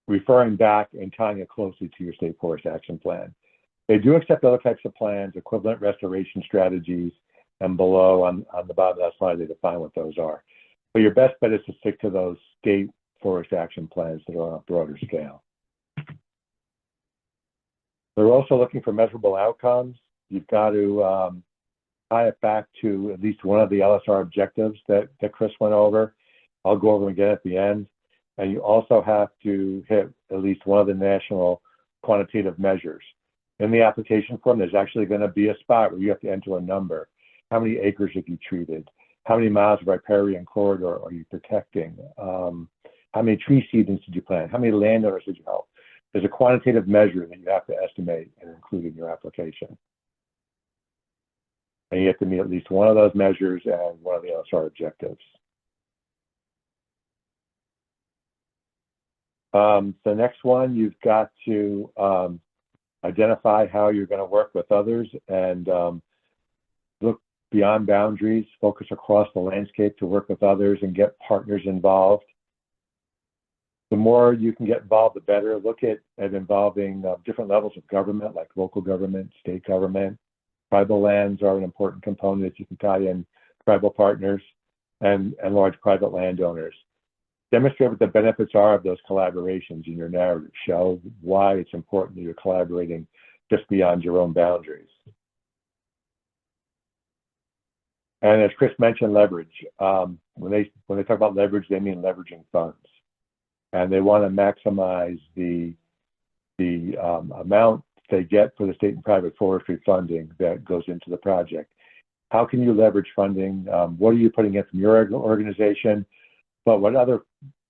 referring back and tying it closely to your State Forest Action Plan. They do accept other types of plans, equivalent restoration strategies, and below on the bottom of that slide, they define what those are. But your best bet is to stick to those State Forest Action Plans that are on a broader scale. They're also looking for measurable outcomes. You've got to tie it back to at least one of the LSR objectives that Chris went over. I'll go over them again at the end. And you also have to hit at least one of the national quantitative measures. In the application form, there's actually going to be a spot where you have to enter a number. How many acres have you treated? How many miles of riparian corridor are you protecting? How many tree seedlings did you plant? How many landowners did you help? There's a quantitative measure that you have to estimate and include in your application. And you have to meet at least one of those measures and one of the LSR objectives. The next one, you've got to identify how you're going to work with others and look beyond boundaries, focus across the landscape to work with others and get partners involved. The more you can get involved, the better. Look at involving different levels of government, like local government, state government. Tribal lands are an important component. You can tie in tribal partners and large private landowners. Demonstrate what the benefits are of those collaborations in your narrative. Show why it's important that you're collaborating just beyond your own boundaries. And as Chris mentioned, leverage. When they talk about leverage, they mean leveraging funds. And they want to maximize the amount they get for the state and private forestry funding that goes into the project. How can you leverage funding? What are you putting in from your organization? But what other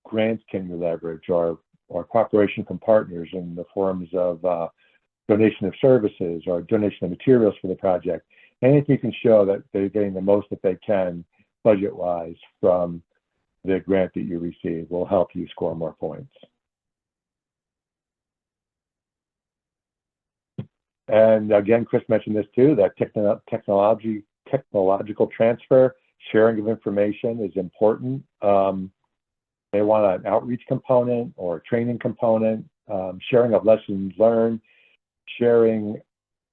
grants can you leverage, or cooperation from partners in the forms of donation of services or donation of materials for the project? anything you can show that they're getting the most that they can budget-wise from the grant that you receive will help you score more points. And again, Chris mentioned this too, that technological transfer, sharing of information is important. They want an outreach component or a training component, sharing of lessons learned, sharing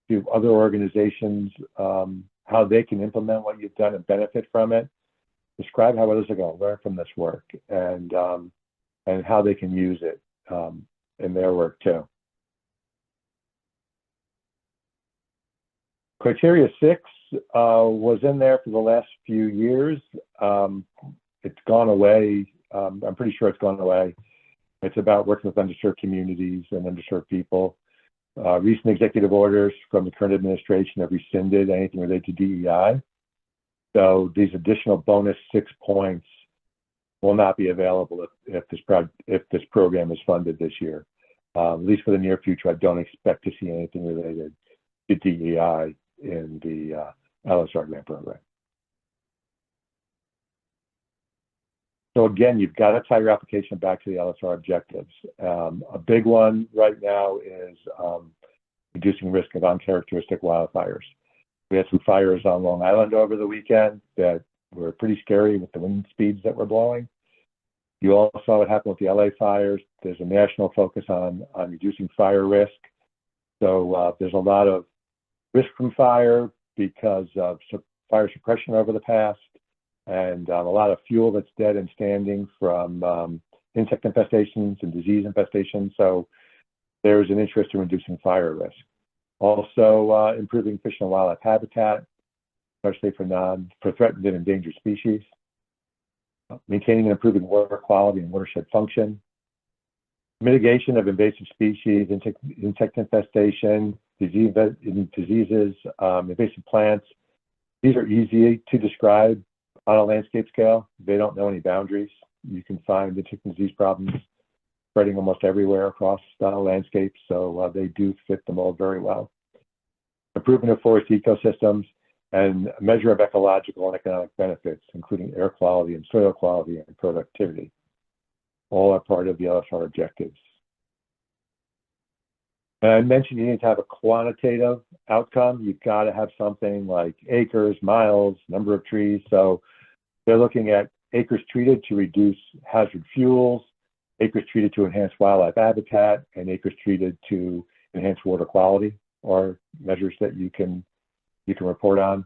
to other organizations how they can implement what you've done and benefit from it. Describe how others are going to learn from this work and how they can use it in their work too. Criteria 6 was in there for the last few years. It's gone away. I'm pretty sure it's gone away. It's about working with underserved communities and underserved people. Recent executive orders from the current administration have rescinded anything related to DEI. So these additional bonus 6 points will not be available if this program is funded this year. At least for the near future, I don't expect to see anything related to DEI in the LSR grant program. So again, you've got to tie your application back to the LSR objectives. A big one right now is reducing risk of uncharacteristic wildfires. We had some fires on Long Island over the weekend that were pretty scary with the wind speeds that were blowing. You all saw what happened with the LA fires. There's a national focus on reducing fire risk. So there's a lot of risk from fire because of fire suppression over the past, and a lot of fuel that's dead and standing from insect infestations and disease infestations. So there's an interest in reducing fire risk. Also, improving fish and wildlife habitat, especially for threatened and endangered species. Maintaining and improving water quality and watershed function. Mitigation of invasive species, insect infestation, diseases, invasive plants. These are easy to describe on a landscape scale. They don't know any boundaries. You can find the tick and disease problems spreading almost everywhere across the landscape, so they do fit the mold very well. Improvement of forest ecosystems and a measure of ecological and economic benefits, including air quality and soil quality and productivity. All are part of the LSR objectives. And I mentioned you need to have a quantitative outcome. You've got to have something like acres, miles, number of trees. So they're looking at acres treated to reduce hazard fuels, acres treated to enhance wildlife habitat, and acres treated to enhance water quality, or measures that you can report on.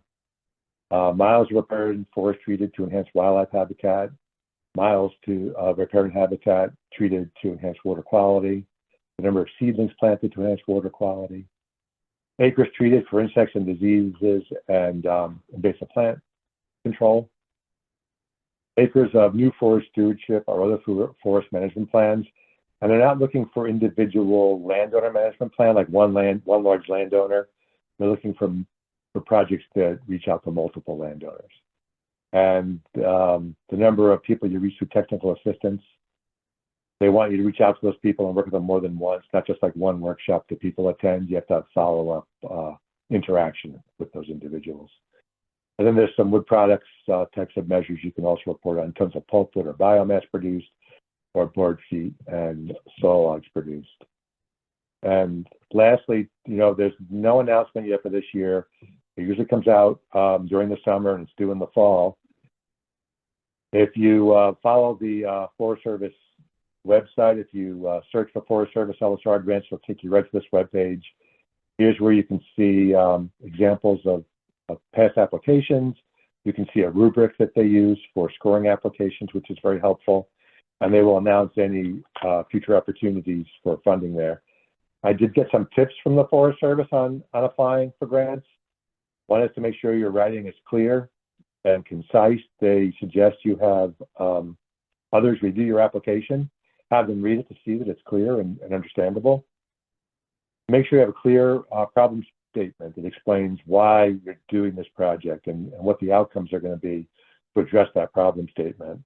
Miles repaired and forest treated to enhance wildlife habitat, miles to repaired habitat treated to enhance water quality, the number of seedlings planted to enhance water quality, acres treated for insects and diseases and invasive plant control, acres of new forest stewardship or other forest management plans. And they're not looking for individual landowner management plan, like one large landowner. They're looking for projects that reach out to multiple landowners. And the number of people you reach through technical assistance, they want you to reach out to those people and work with them more than once, not just like one workshop that people attend. You have to have follow-up interaction with those individuals. And then there's some wood products types of measures you can also report on in terms of pulpwood or biomass produced, or board feet and soil logs produced. And lastly, there's no announcement yet for this year. It usually comes out during the summer and it's due in the fall. If you follow the Forest Service website, if you search for Forest Service LSR grants, it'll take you right to this webpage. Here's where you can see examples of past applications. You can see a rubric that they use for scoring applications, which is very helpful. And they will announce any future opportunities for funding there. I did get some tips from the Forest Service on applying for grants. One is to make sure your writing is clear and concise. They suggest you have others review your application, have them read it to see that it's clear and understandable. Make sure you have a clear problem statement that explains why you're doing this project and what the outcomes are going to be to address that problem statement.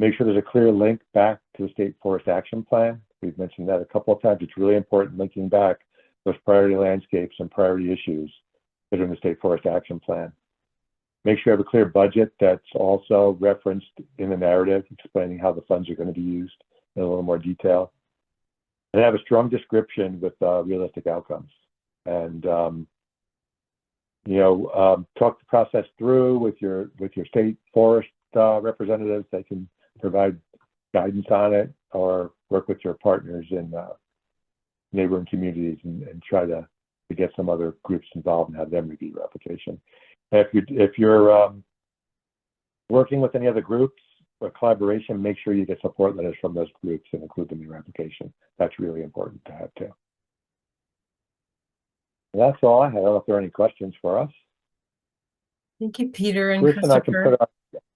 Make sure there's a clear link back to the State Forest Action Plan. We've mentioned that a couple of times. It's really important linking back those priority landscapes and priority issues that are in the State Forest Action Plan. Make sure you have a clear budget that's also referenced in the narrative, explaining how the funds are going to be used in a little more detail. And have a strong description with realistic outcomes. And talk the process through with your state forest representatives. They can provide guidance on it, or work with your partners in neighboring communities and try to get some other groups involved and have them review your application. And if you're working with any other groups or collaboration, make sure you get support letters from those groups and include them in your application. That's really important to have too. And that's all I have. I don't know if there are any questions for us. Thank you, Peter and Chris and I can Christopher.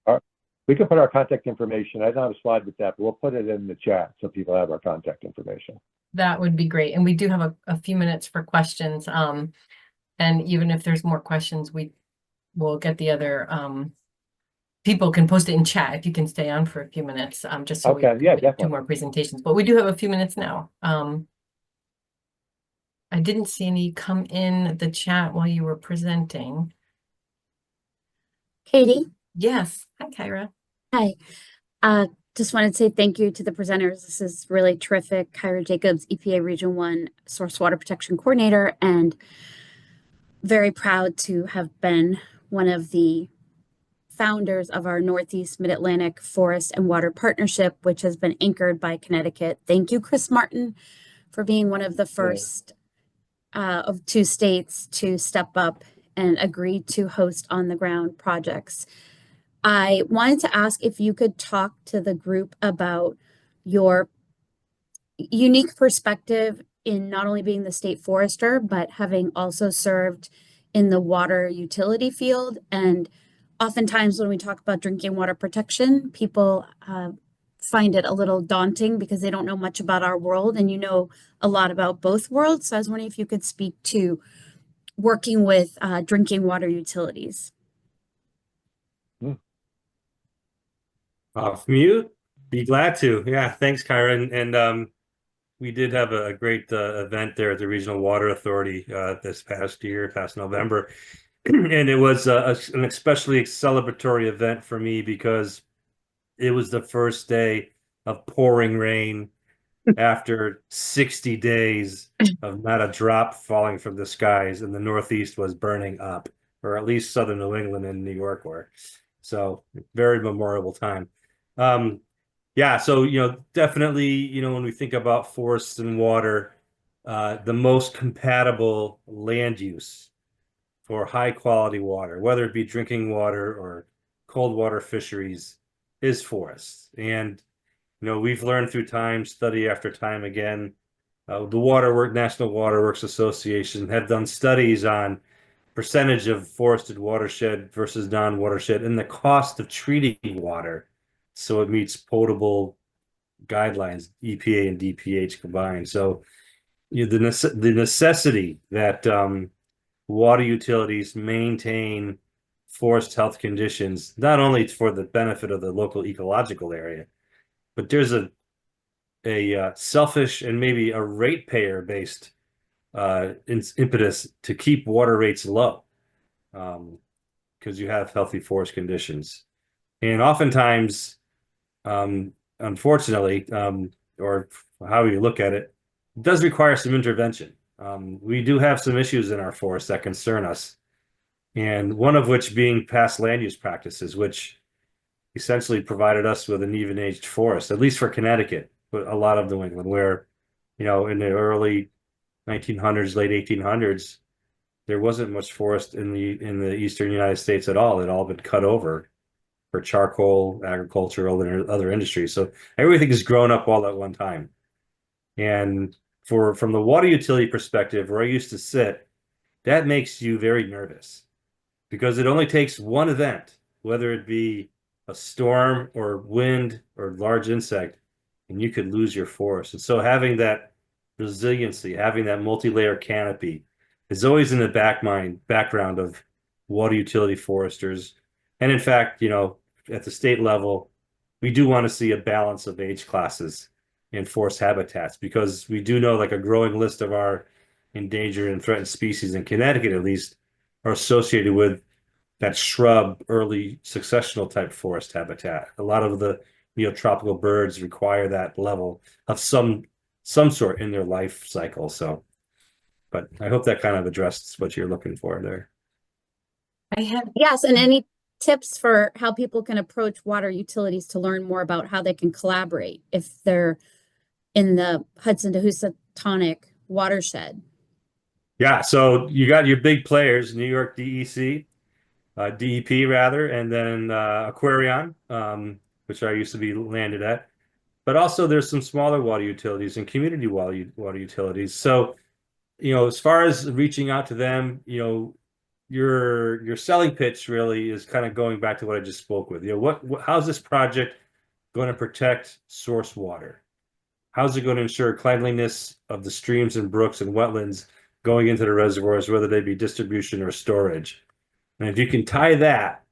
put we can put our contact information. I don't have a slide with that, but we'll put it in the chat so people have our contact information. That would be great. And we do have a few minutes for questions. And even if there's more questions, we will get the other people can post it in chat if you can stay on for a few minutes. Just so Okay, we yeah, can do definitely. more presentations. But we do have a few minutes now. I didn't see any come in the chat while you were presenting. Katie, Yes. Hi, Kyra. hi. Just wanted to say thank you to the presenters. This is really terrific. Kyra Jacobs, EPA Region 1 Source Water Protection Coordinator, and very proud to have been one of the founders of our Northeast Mid-Atlantic Forest and Water Partnership, which has been anchored by Connecticut. Thank you, Chris Martin, for being one of the first of 2 states to step up and agree to host on-the-ground projects. I wanted to ask if you could talk to the group about your unique perspective in not only being the state forester, but having also served in the water utility field. And oftentimes when we talk about drinking water protection, people find it a little daunting because they don't know much about our world, and you know a lot about both worlds. So I was wondering if you could speak to working with drinking water utilities. Off mute. Be glad to. Yeah, thanks, Kyra. And we did have a great event there at the Regional Water Authority this past November. And it was an especially celebratory event for me because it was the first day of pouring rain after 60 days of not a drop falling from the skies, and the Northeast was burning up, or at least Southern New England and New York were. So very memorable time. Yeah, so definitely, when we think about forests and water, the most compatible land use for high quality water, whether it be drinking water or cold water fisheries, is forests. And we've learned through time, study after time again, the National Waterworks Association have done studies on percentage of forested watershed versus non-watershed and the cost of treating water so it meets potable guidelines, EPA and DPH combined. So the necessity that water utilities maintain forest health conditions, not only for the benefit of the local ecological area, but there's a selfish and maybe a ratepayer based impetus to keep water rates low, because you have healthy forest conditions. And oftentimes, unfortunately, or however you look at it, it does require some intervention. We do have some issues in our forests that concern us, and one of which being past land use practices, which essentially provided us with an even-aged forest, at least for Connecticut, but a lot of New England, where, in the early 1900s, late 1800s, there wasn't much forest in the eastern United States at all. It had all been cut over for charcoal, agriculture, other industries. So everything has grown up all at one time. And from the water utility perspective, where I used to sit, that makes you very nervous because it only takes one event, whether it be a storm or wind or large insect, and you could lose your forest. And so having that resiliency, having that multi-layer canopy is always in the background of water utility foresters. And in fact, at the state level, we do want to see a balance of age classes in forest habitats, because we do know like a growing list of our endangered and threatened species in Connecticut, at least, are associated with that shrub, early successional type forest habitat. A lot of the neotropical birds require that level of some sort in their life cycle. So, but I hope that kind of addressed what you're looking for there. I have Yes, and any tips for how people can approach water utilities to learn more about how they can collaborate if they're in the Hudson to Housatonic watershed? Yeah, so you got your big players, New York DEC, DEP rather, and then Aquarion, which I used to be landed at. But also there's some smaller water utilities and community water utilities. So, as far as reaching out to them, your selling pitch really is kind of going back to what I just spoke with. How's this project going to protect source water? How's it going to ensure cleanliness of the streams and brooks and wetlands going into the reservoirs, whether they be distribution or storage? And if you can tie that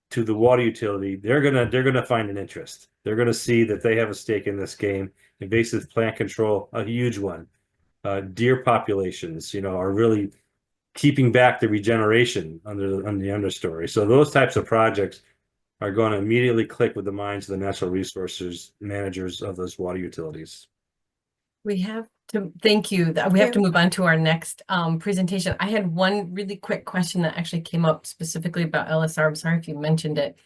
to the water utility, they're gonna find an interest. They're gonna see that they have a stake in this game. Invasive plant control, a huge one. Deer populations, are really keeping back the regeneration on the understory. So those types of projects are going to immediately click with the minds of the natural resources managers of those water utilities. We have to, thank you. We have to move on to our next presentation. I had one really quick question that actually came up specifically about LSR. I'm sorry if you mentioned it.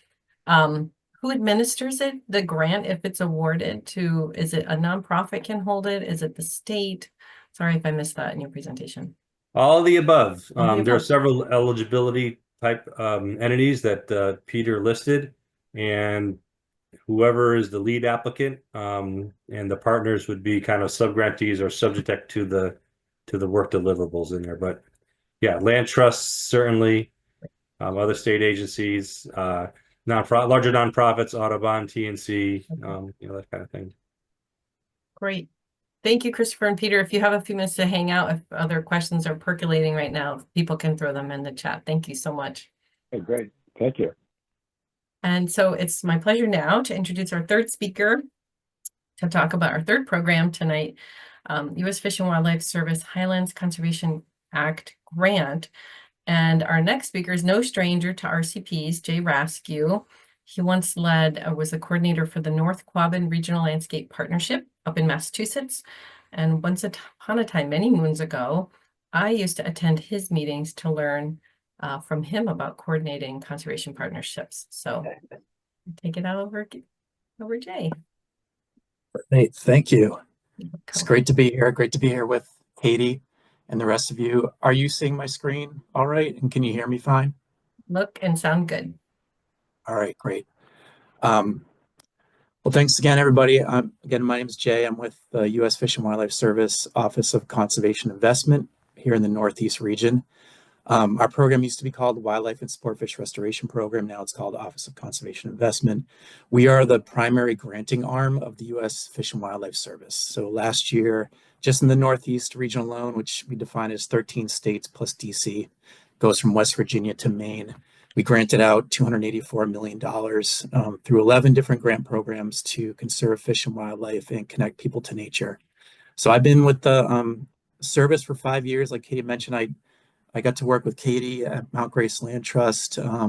Who administers it, the grant, if it's awarded to, is it a nonprofit can hold it? Is it the state? Sorry if I missed that in your presentation. All of the above. All the There are above. several eligibility type entities that Peter listed, and whoever is the lead applicant and the partners would be kind of subgrantees or subject to the work deliverables in there. But yeah, land trusts certainly, other state agencies, larger nonprofits, Audubon, TNC, that kind of thing. Great. Thank you, Christopher and Peter. If you have a few minutes to hang out, if other questions are percolating right now, people can throw them in the chat. Thank you so much. Okay, great. Thank you. And so it's my pleasure now to introduce our third speaker to talk about our third program tonight, U.S. Fish and Wildlife Service Highlands Conservation Act grant. And our next speaker is no stranger to RCPs, Jay Rasku. He once was a coordinator for the North Quabbin Regional Landscape Partnership up in Massachusetts. And once upon a time, many moons ago, I used to attend his meetings to learn from him about coordinating conservation partnerships. So take it out over Jay. Hey, thank you. It's great to be here. Great to be here with Katie and the rest of you. Are you seeing my screen all right? And can you hear me fine? Look and sound good. All right, great. Well, thanks again, everybody. Again, my name is Jay. I'm with the U.S. Fish and Wildlife Service Office of Conservation Investment here in the Northeast region. Our program used to be called the Wildlife and Sportfish Restoration Program. Now it's called Office of Conservation Investment. We are the primary granting arm of the U.S. Fish and Wildlife Service. So last year, just in the Northeast region alone, which we define as 13 states plus DC, goes from West Virginia to Maine. We granted out $284 million through 11 different grant programs to conserve fish and wildlife and connect people to nature. So I've been with the service for 5 years. Like Katie mentioned, I got to work with Katie at Mount Grace Land Trust. I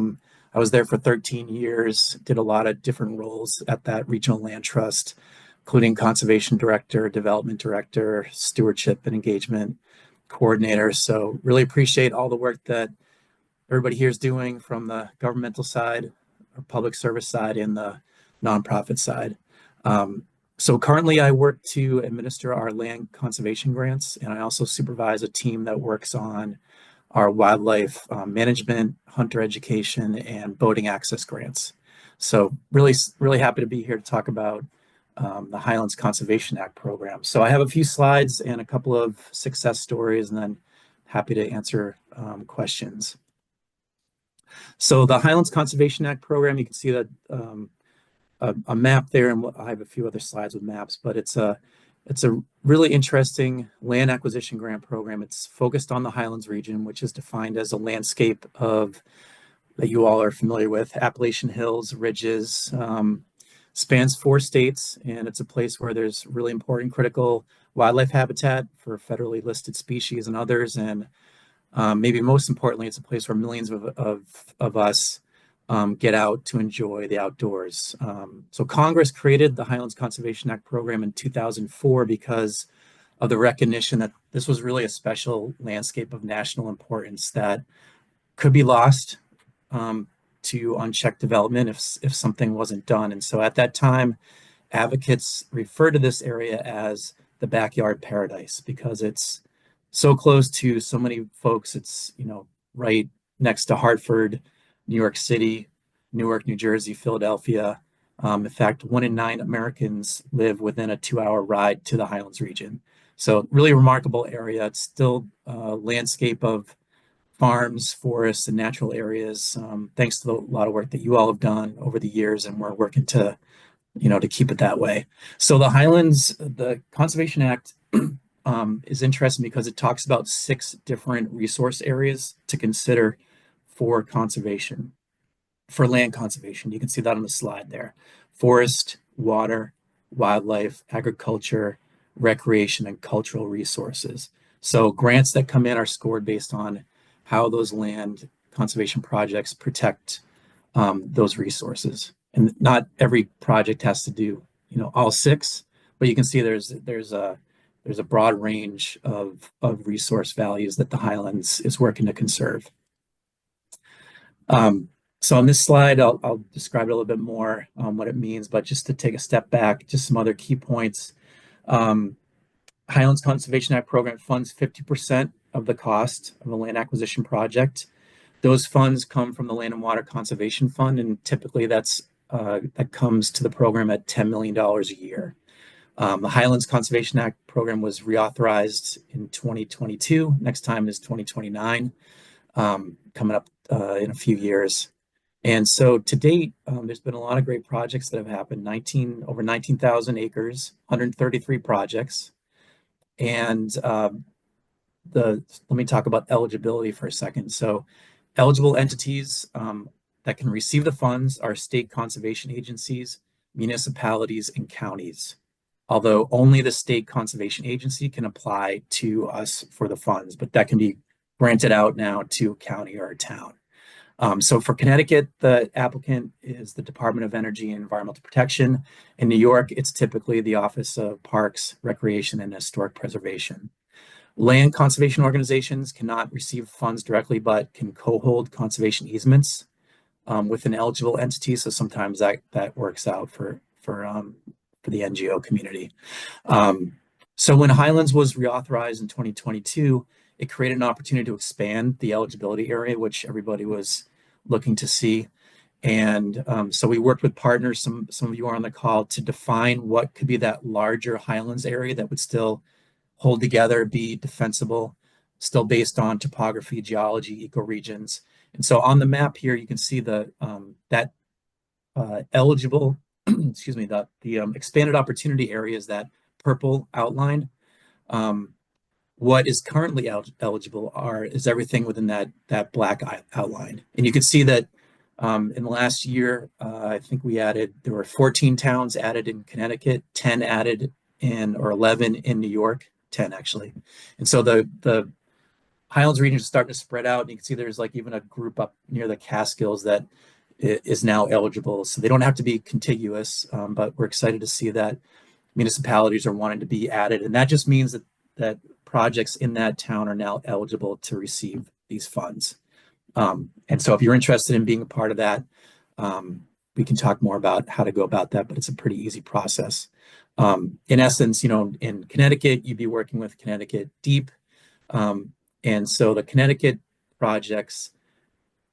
was there for 13 years, did a lot of different roles at that regional land trust, including conservation director, development director, stewardship and engagement coordinator. So really appreciate all the work that everybody here is doing from the governmental side, or public service side, and the nonprofit side. So currently I work to administer our land conservation grants, and I also supervise a team that works on our wildlife management, hunter education, and boating access grants. So really happy to be here to talk about the Highlands Conservation Act program. So I have a few slides and a couple of success stories, and then happy to answer questions. So the Highlands Conservation Act program, you can see that a map there, and I have a few other slides with maps, but it's a really interesting land acquisition grant program. It's focused on the Highlands region, which is defined as a landscape that you all are familiar with, Appalachian Hills, ridges, spans 4 states, and it's a place where there's really important critical wildlife habitat for federally listed species and others, and Maybe most importantly, it's a place where millions of us get out to enjoy the outdoors. So Congress created the Highlands Conservation Act program in 2004 because of the recognition that this was really a special landscape of national importance that could be lost to unchecked development if something wasn't done. And so at that time, advocates refer to this area as the backyard paradise because it's so close to so many folks. It's, right next to Hartford, New York City, Newark, New Jersey, Philadelphia. In fact, 1 in 9 Americans live within a 2-hour ride to the Highlands region. So really remarkable area. It's still a landscape of farms, forests, and natural areas, thanks to a lot of work that you all have done over the years, and we're working to keep it that way. So the Highlands, the Conservation Act is interesting because it talks about 6 different resource areas to consider for conservation, for land conservation. You can see that on the slide there: forest, water, wildlife, agriculture, recreation, and cultural resources. So grants that come in are scored based on how those land conservation projects protect those resources. And not every project has to do, all 6, but you can see there's a broad range of resource values that the Highlands is working to conserve. So on this slide, I'll describe it a little bit more what it means, but just to take a step back, just some other key points. Highlands Conservation Act program funds 50% of the cost of a land acquisition project. Those funds come from the Land and Water Conservation Fund, and typically that comes to the program at $10 million a year. The Highlands Conservation Act program was reauthorized in 2022. Next time is 2029, coming up in a few years. And so to date, there's been a lot of great projects that have happened. Over 19,000 acres, 133 projects. And let me talk about eligibility for a second. So eligible entities that can receive the funds are state conservation agencies, municipalities, and counties. Although only the state conservation agency can apply to us for the funds, but that can be granted out now to a county or a town. So for Connecticut, the applicant is the Department of Energy and Environmental Protection. In New York, it's typically the Office of Parks, Recreation, and Historic Preservation. Land conservation organizations cannot receive funds directly, but can co-hold conservation easements with an eligible entity. So sometimes that works out for the NGO community. So when Highlands was reauthorized in 2022, it created an opportunity to expand the eligibility area, which everybody was looking to see. And so we worked with partners, some of you are on the call, to define what could be that larger Highlands area that would still hold together, be defensible, still based on topography, geology, ecoregions. And so on the map here, you can see that eligible, excuse me, the expanded opportunity area is that purple outline. What is currently eligible is everything within that black outline. And you can see that in the last year, I think there were 14 towns added in Connecticut, 10 added or 11 in New York, 10 actually. And so the Highlands region is starting to spread out. And you can see there's like even a group up near the Catskills that is now eligible. So they don't have to be contiguous, but we're excited to see that municipalities are wanting to be added. And that just means that projects in that town are now eligible to receive these funds. And so if you're interested in being a part of that, we can talk more about how to go about that, but it's a pretty easy process. In essence, in Connecticut, you'd be working with Connecticut Deep. And so the Connecticut projects,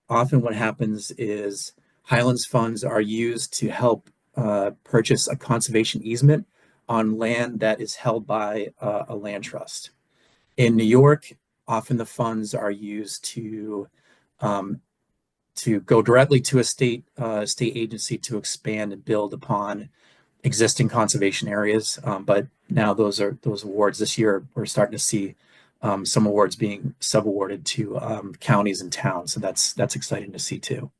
often what happens is Highlands funds are used to help purchase a conservation easement on land that is held by a land trust. In New York, often the funds are used to go directly to a state agency to expand and build upon existing conservation areas. But now those awards this year, we're starting to see some awards being subawarded to counties and towns. So that's exciting to see too.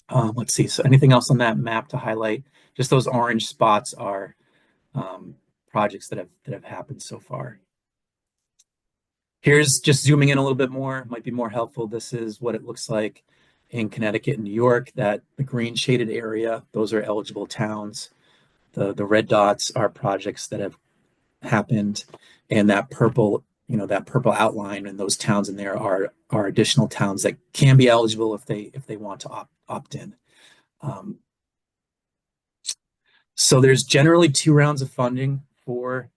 Let's see. So anything else on that map to highlight? Just those orange spots are projects that have happened so far. Here's just zooming in a little bit more, might be more helpful. This is what it looks like in Connecticut and New York, that the green shaded area, those are eligible towns. The red dots are projects that have happened, and that purple, that purple outline and those towns in there are additional towns that can be eligible if they want to opt in. So there's generally 2 rounds of funding for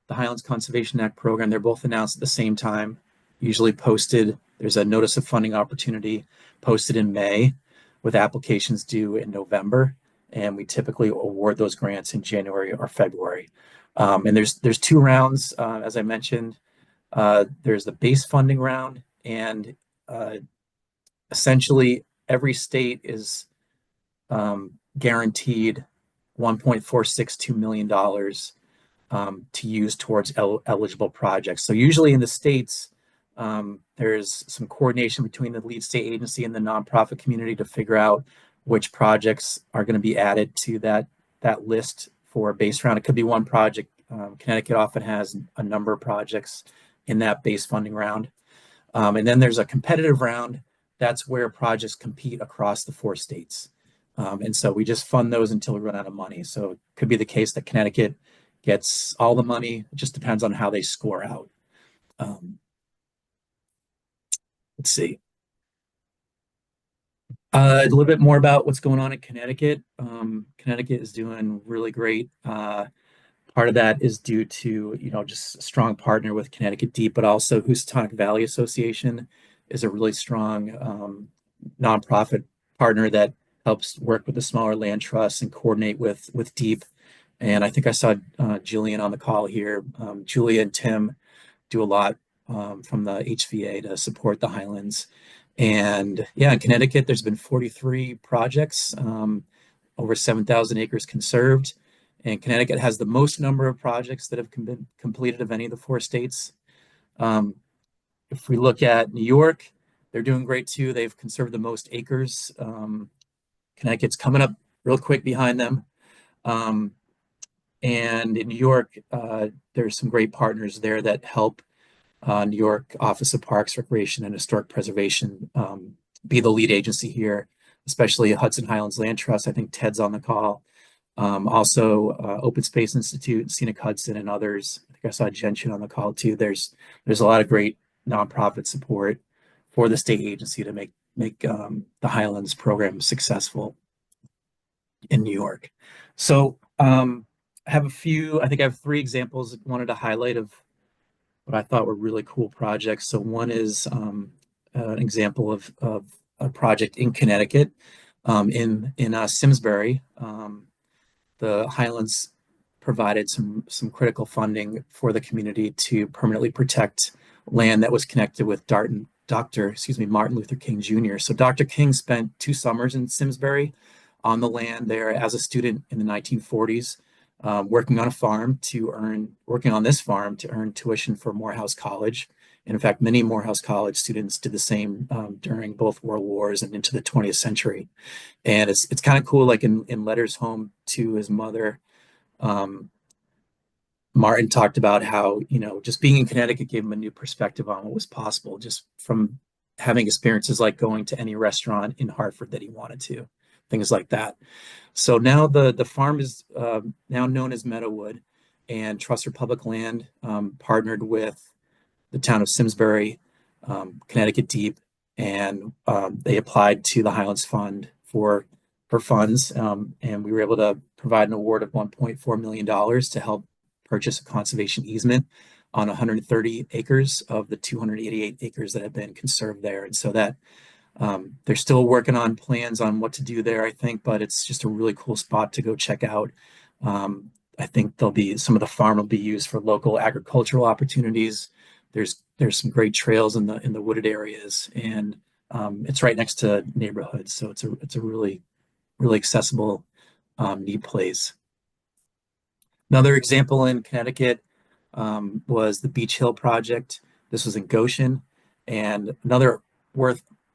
the Highlands Conservation Act program. They're both announced at the same time, usually posted. There's a notice of funding opportunity posted in May with applications due in November. And we typically award those grants in January or February. And there's 2 rounds, as I mentioned. There's the base funding round, and essentially every state is guaranteed $1.462 million to use towards eligible projects. So usually in the states, there's some coordination between the lead state agency and the nonprofit community to figure out which projects are going to be added to that list for a base round. It could be one project. Connecticut often has a number of projects in that base funding round. And then there's a competitive round. That's where projects compete across the 4 states. And so we just fund those until we run out of money. So it could be the case that Connecticut gets all the money. It just depends on how they score out. Let's see. A little bit more about what's going on in Connecticut. Connecticut is doing really great. Part of that is due to, just a strong partner with Connecticut Deep, but also Housatonic Valley Association is a really strong nonprofit partner that helps work with the smaller land trusts and coordinate with Deep. And I think I saw Julian on the call here. Julia and Tim do a lot from the HVA to support the Highlands. And yeah, in Connecticut, there's been 43 projects, over 7,000 acres conserved. And Connecticut has the most number of projects that have been completed of any of the 4 states. If we look at New York, they're doing great too. They've conserved the most acres. Connecticut's coming up real quick behind them. And in New York, there's some great partners there that help New York Office of Parks, Recreation, and Historic Preservation be the lead agency here, especially Hudson Highlands Land Trust. I think Ted's on the call. Also, Open Space Institute, Scenic Hudson, and others. I think I saw Gentian on the call too. There's a lot of great nonprofit support for the state agency to make the Highlands program successful in New York. So I have 3 examples I wanted to highlight of what I thought were really cool projects. So one is an example of a project in Connecticut, in Simsbury. The Highlands provided some critical funding for the community to permanently protect land that was connected with Martin Luther King Jr. So Dr. King spent 2 summers in Simsbury on the land there as a student in the 1940s, working on this farm to earn tuition for Morehouse College. And in fact, many Morehouse College students did the same during both World Wars and into the 20th century. And it's kind of cool, like in letters home to his mother, Martin talked about how, just being in Connecticut gave him a new perspective on what was possible, just from having experiences like going to any restaurant in Hartford that he wanted to, things like that. So now the farm is now known as Meadowwood, and Trust for Public Land partnered with the town of Simsbury, Connecticut Deep, and they applied to the Highlands Fund for funds, and we were able to provide an award of $1.4 million to help purchase a conservation easement on 130 acres of the 288 acres that have been conserved there. And so that they're still working on plans on what to do there, I think, but it's just a really cool spot to go check out. I think some of the farm will be used for local agricultural opportunities. There's some great trails in the wooded areas, and it's right next to neighborhoods, so it's a really accessible, neat place. Another example in Connecticut was the Beach Hill project. This was in Goshen, and another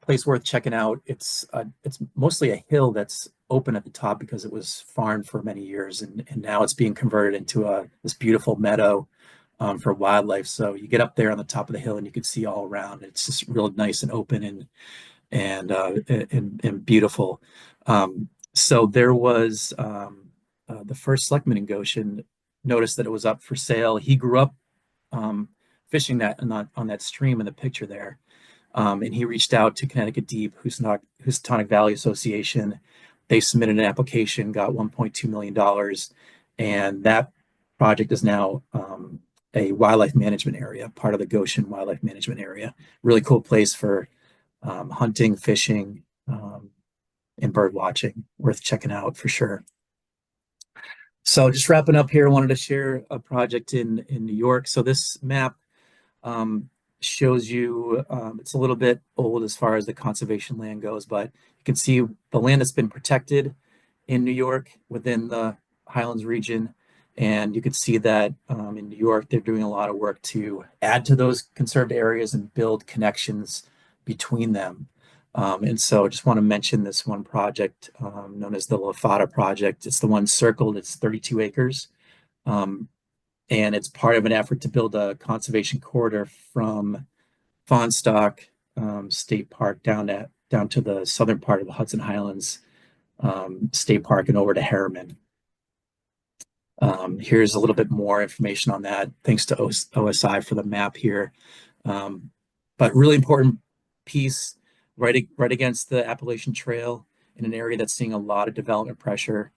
place worth checking out. It's mostly a hill that's open at the top because it was farmed for many years, and now it's being converted into this beautiful meadow for wildlife. So you get up there on the top of the hill and you can see all around. It's just real nice and open and beautiful. So there was the first selectman in Goshen noticed that it was up for sale. He grew up fishing that on that stream in the picture there. And he reached out to Connecticut Deep, Housatonic Valley Association. They submitted an application, got $1.2 million, and that project is now a wildlife management area, part of the Goshen Wildlife Management Area. Really cool place for hunting, fishing, and bird watching. Worth checking out for sure. So just wrapping up here, I wanted to share a project in New York. So this map shows you, it's a little bit old as far as the conservation land goes, but you can see the land that's been protected in New York within the Highlands region. And you can see that in New York, they're doing a lot of work to add to those conserved areas and build connections between them. And so I just want to mention this one project known as the Lafada project. It's the one circled, it's 32 acres. And it's part of an effort to build a conservation corridor from Fawnstalk State Park down to the southern part of the Hudson Highlands State Park and over to Harriman. Here's a little bit more information on that. Thanks to OSI for the map here. But really important piece right against the Appalachian Trail in an area that's seeing a lot of development pressure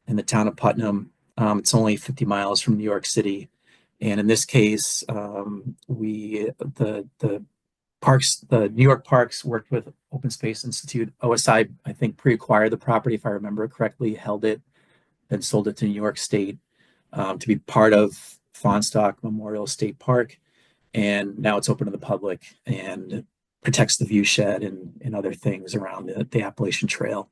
in the town of Putnam. It's only 50 miles from New York City. And in this case, the New York Parks worked with Open Space Institute. OSI, I think, pre-acquired the property, if I remember correctly, held it, then sold it to New York State to be part of Fawnstalk Memorial State Park. And now it's open to the public and protects the view shed and other things around the Appalachian Trail.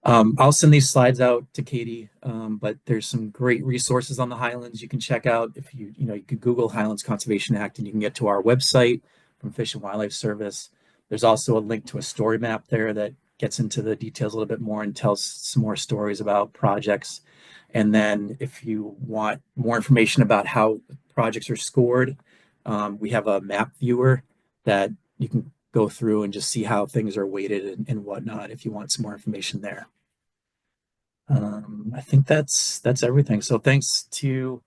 I'll send these slides out to Katie, but there's some great resources on the Highlands you can check out. If you could Google Highlands Conservation Act and you can get to our website from Fish and Wildlife Service. There's also a link to a story map there that gets into the details a little bit more and tells some more stories about projects. And then if you want more information about how projects are scored, we have a map viewer that you can go through and just see how things are weighted and whatnot if you want some more information there. I think that's everything. So thanks for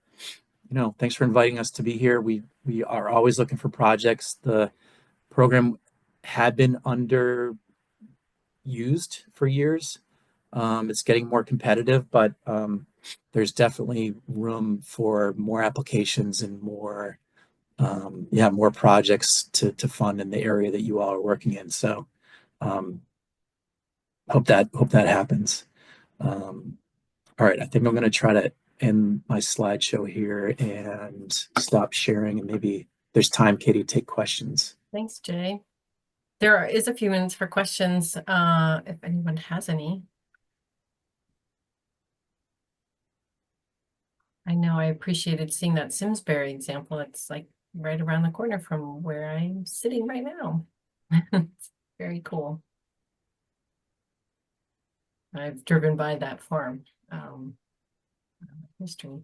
inviting us to be here. We are always looking for projects. The program had been underused for years. It's getting more competitive, but there's definitely room for more applications and more projects to fund in the area that you all are working in. So hope that happens. All right, I think I'm going to try to end my slideshow here and stop sharing, and maybe there's time, Katie, to take questions. Thanks, Jay. There is a few minutes for questions, if anyone has any. I know I appreciated seeing that Simsbury example. It's like right around the corner from where I'm sitting right now. It's very cool. I've driven by that farm. History.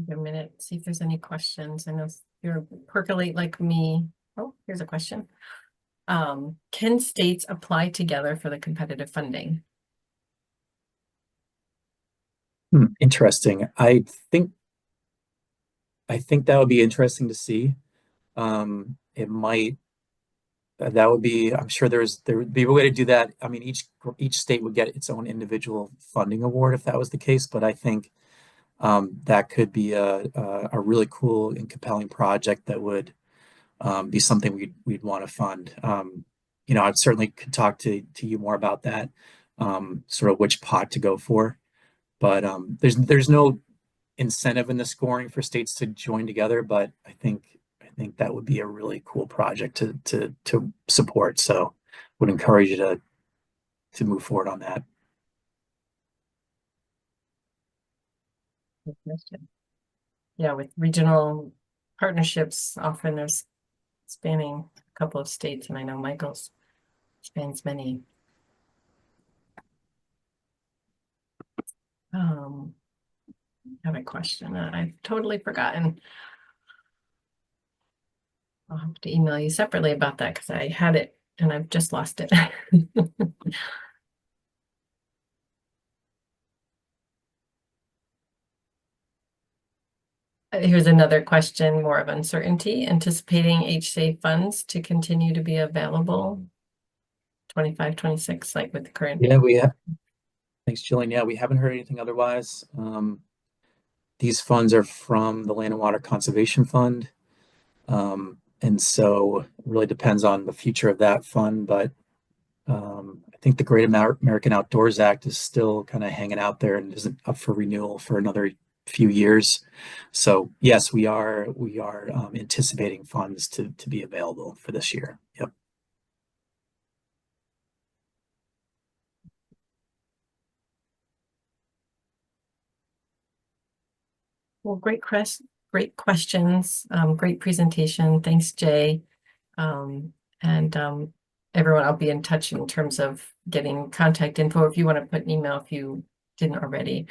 Give a minute, see if there's any questions. I know you're percolate like me. Oh, here's a question. Can states apply together for the competitive funding? Interesting. I think that would be interesting to see. It might. That would be. I'm sure there would be a way to do that. I mean, each state would get its own individual funding award if that was the case. But I think that could be a really cool and compelling project that would be something we'd want to fund. I certainly could talk to you more about that, sort of which pot to go for. But there's no incentive in the scoring for states to join together. But I think that would be a really cool project to support. So would encourage you to move forward on that. Yeah, with regional partnerships, often there's spanning couple of states, and I know Michael's spans many. I have a question that I've totally forgotten. I'll have to email you separately about that because I had it and I've just lost it. Here's another question, more of uncertainty. Anticipating HSA funds to continue to be available 25, 26, like with the current. Yeah, we have. Thanks, Jillian. Yeah, we haven't heard anything otherwise. These funds are from the Land and Water Conservation Fund. And so it really depends on the future of that fund. But I think the Great American Outdoors Act is still kind of hanging out there and isn't up for renewal for another few years. So yes, we are anticipating funds to be available for this year. Yep. Well, great questions, great presentation. Thanks, Jay. Everyone, I'll be in touch in terms of getting contact info. If you want to put an email, if you didn't already,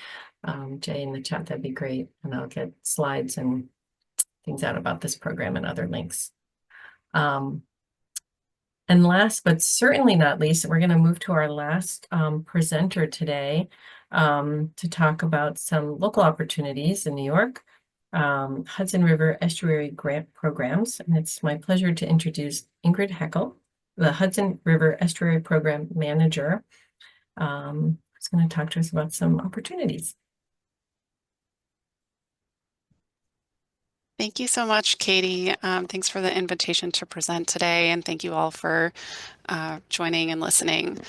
Jay, in the chat, that'd be great. And I'll get slides and things out about this program and other links. And last, but certainly not least, we're going to move to our last presenter today to talk about some local opportunities in New York, Hudson River Estuary grant programs. And it's my pleasure to introduce Ingrid Haeckel, the Hudson River Estuary Program Manager, who's going to talk to us about some opportunities. Thank you so much, Katie. Thanks for the invitation to present today, and thank you all for joining and listening.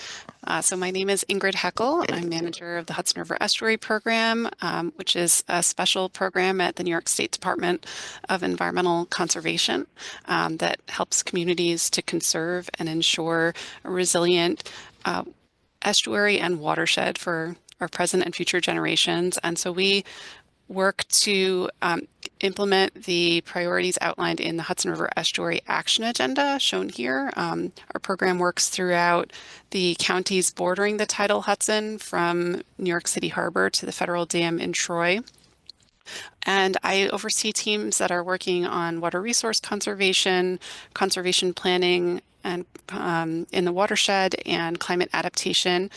So my name is Ingrid Haeckel. I'm manager of the Hudson River Estuary Program, which is a special program at the New York State Department of Environmental Conservation that helps communities to conserve and ensure a resilient estuary and watershed for our present and future generations. And so we work to implement the priorities outlined in the Hudson River Estuary Action Agenda shown here. Our program works throughout the counties bordering the tidal Hudson from New York City Harbor to the Federal Dam in Troy. And I oversee teams that are working on water resource conservation, conservation planning, and in the watershed and climate adaptation,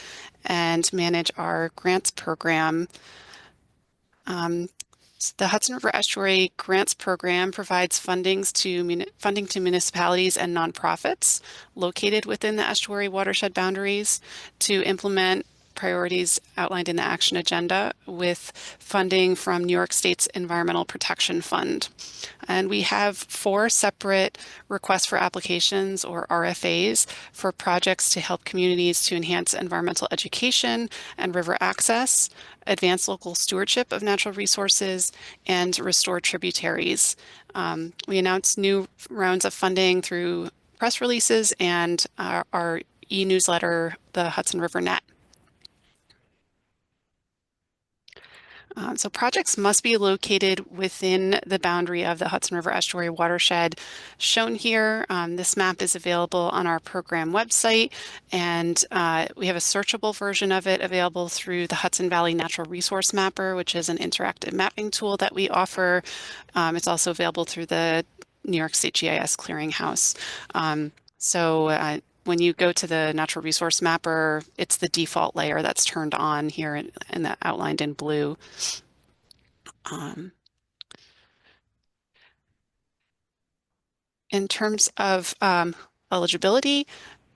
and manage our grants program. The Hudson River Estuary Grants Program provides funding to municipalities and nonprofits located within the estuary watershed boundaries to implement priorities outlined in the action agenda with funding from New York State's Environmental Protection Fund. And we have 4 separate requests for applications, or RFAs, for projects to help communities to enhance environmental education and river access, advance local stewardship of natural resources, and restore tributaries. We announced new rounds of funding through press releases and our e-newsletter, the Hudson River Net. So projects must be located within the boundary of the Hudson River Estuary watershed shown here. This map is available on our program website, and we have a searchable version of it available through the Hudson Valley Natural Resource Mapper, which is an interactive mapping tool that we offer. It's also available through the New York State GIS Clearinghouse. When you go to the Natural Resource Mapper, it's the default layer that's turned on here and that outlined in blue. In terms of eligibility,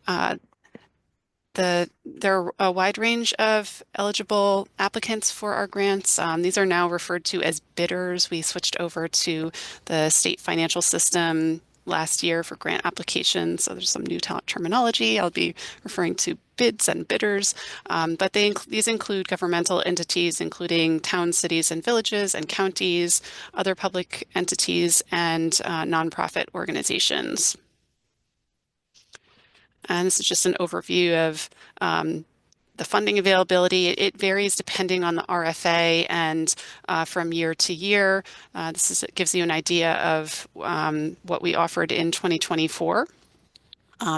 there are a wide range of eligible applicants for our grants. These are now referred to as bidders. We switched over to the state financial system last year for grant applications, so there's some new terminology. I'll be referring to bids and bidders, but these include governmental entities, including towns, cities, and villages, and counties, other public entities, and nonprofit organizations. And this is just an overview of the funding availability. It varies depending on the RFA and from year to year. It gives you an idea of what we offered in 2024.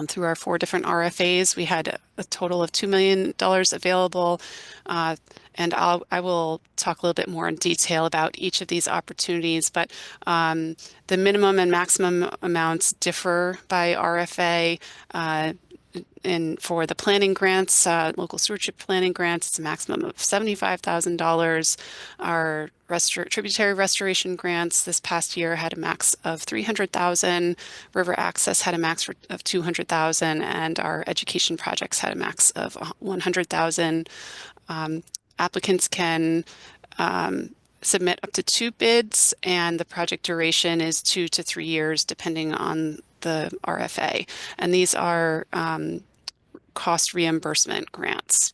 through our 4 different RFAs. We had a total of $2 million available, and I will talk a little bit more in detail about each of these opportunities, but the minimum and maximum amounts differ by RFA. And for the planning grants, local stewardship planning grants, it's a maximum of $75,000. Our tributary restoration grants this past year had a max of $300,000. River access had a max of $200,000, and our education projects had a max of $100,000. Applicants can submit up to 2 bids, and the project duration is 2 to 3 years, depending on the RFA. And these are cost reimbursement grants.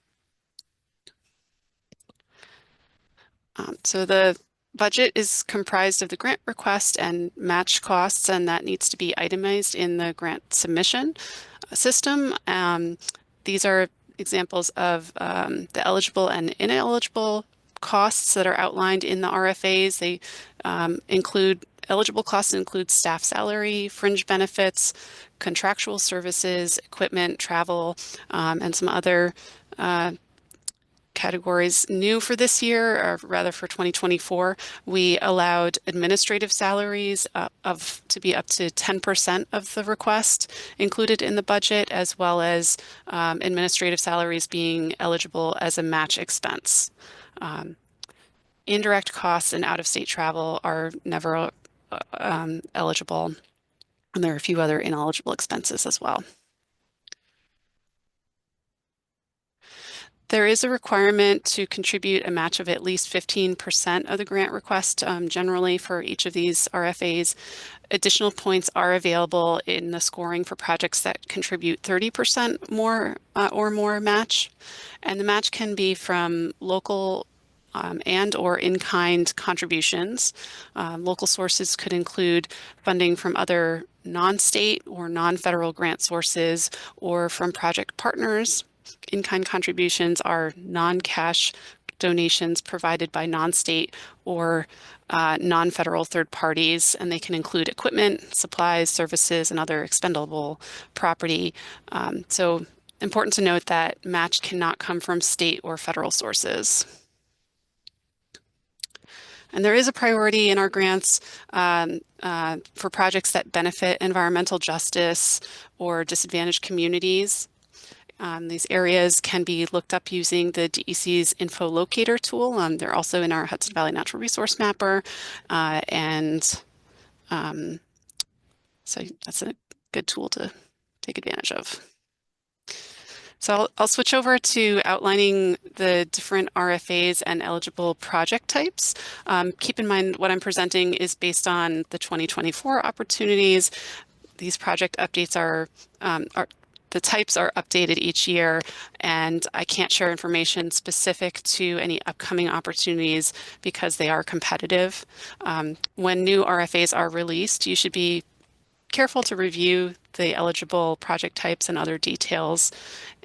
So the budget is comprised of the grant request and match costs, and that needs to be itemized in the grant submission system. These are examples of the eligible and ineligible costs that are outlined in the RFAs. They eligible costs include staff salary, fringe benefits, contractual services, equipment, travel, and some other categories. New for this year, or rather for 2024, we allowed administrative salaries to be up to 10% of the request included in the budget, as well as administrative salaries being eligible as a match expense. Indirect costs and out-of-state travel are never eligible, and there are a few other ineligible expenses as well. There is a requirement to contribute a match of at least 15% of the grant request, generally for each of these RFAs. Additional points are available in the scoring for projects that contribute 30% more or more match. And the match can be from local and or in-kind contributions. Local sources could include funding from other non-state or non-federal grant sources, or from project partners. In-kind contributions are non-cash donations provided by non-state or non-federal third parties, and they can include equipment, supplies, services, and other expendable property. So important to note that match cannot come from state or federal sources. And there is a priority in our grants for projects that benefit environmental justice or disadvantaged communities. These areas can be looked up using the DEC's Info Locator tool. They're also in our Hudson Valley Natural Resource Mapper. So that's a good tool to take advantage of. So I'll switch over to outlining the different RFAs and eligible project types. Keep in mind what I'm presenting is based on the 2024 opportunities. These project updates the types are updated each year, and I can't share information specific to any upcoming opportunities because they are competitive. When new RFAs are released, you should be careful to review the eligible project types and other details.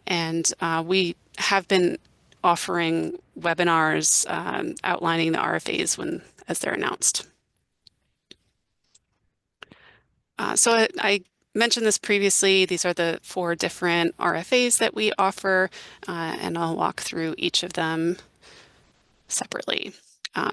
And we have been offering webinars outlining the RFAs as they're announced. So I mentioned this previously. These are the 4 different RFAs that we offer, and I'll walk through each of them separately.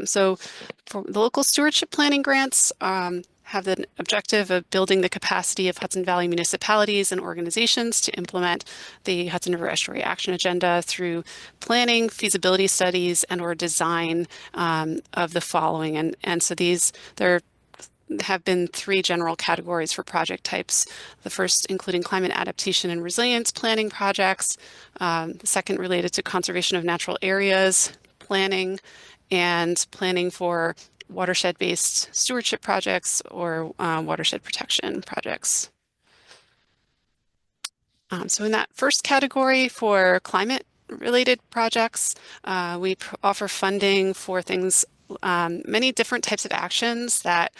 So for the local stewardship planning grants, have the objective of building the capacity of Hudson Valley municipalities and organizations to implement the Hudson River Estuary Action Agenda through planning, feasibility studies, and or design of the following. And so there have been 3 general categories for project types. The first including climate adaptation and resilience planning projects, the second related to conservation of natural areas planning, and planning for watershed-based stewardship projects or watershed protection projects. So in that first category for climate-related projects, we offer funding for things, many different types of actions that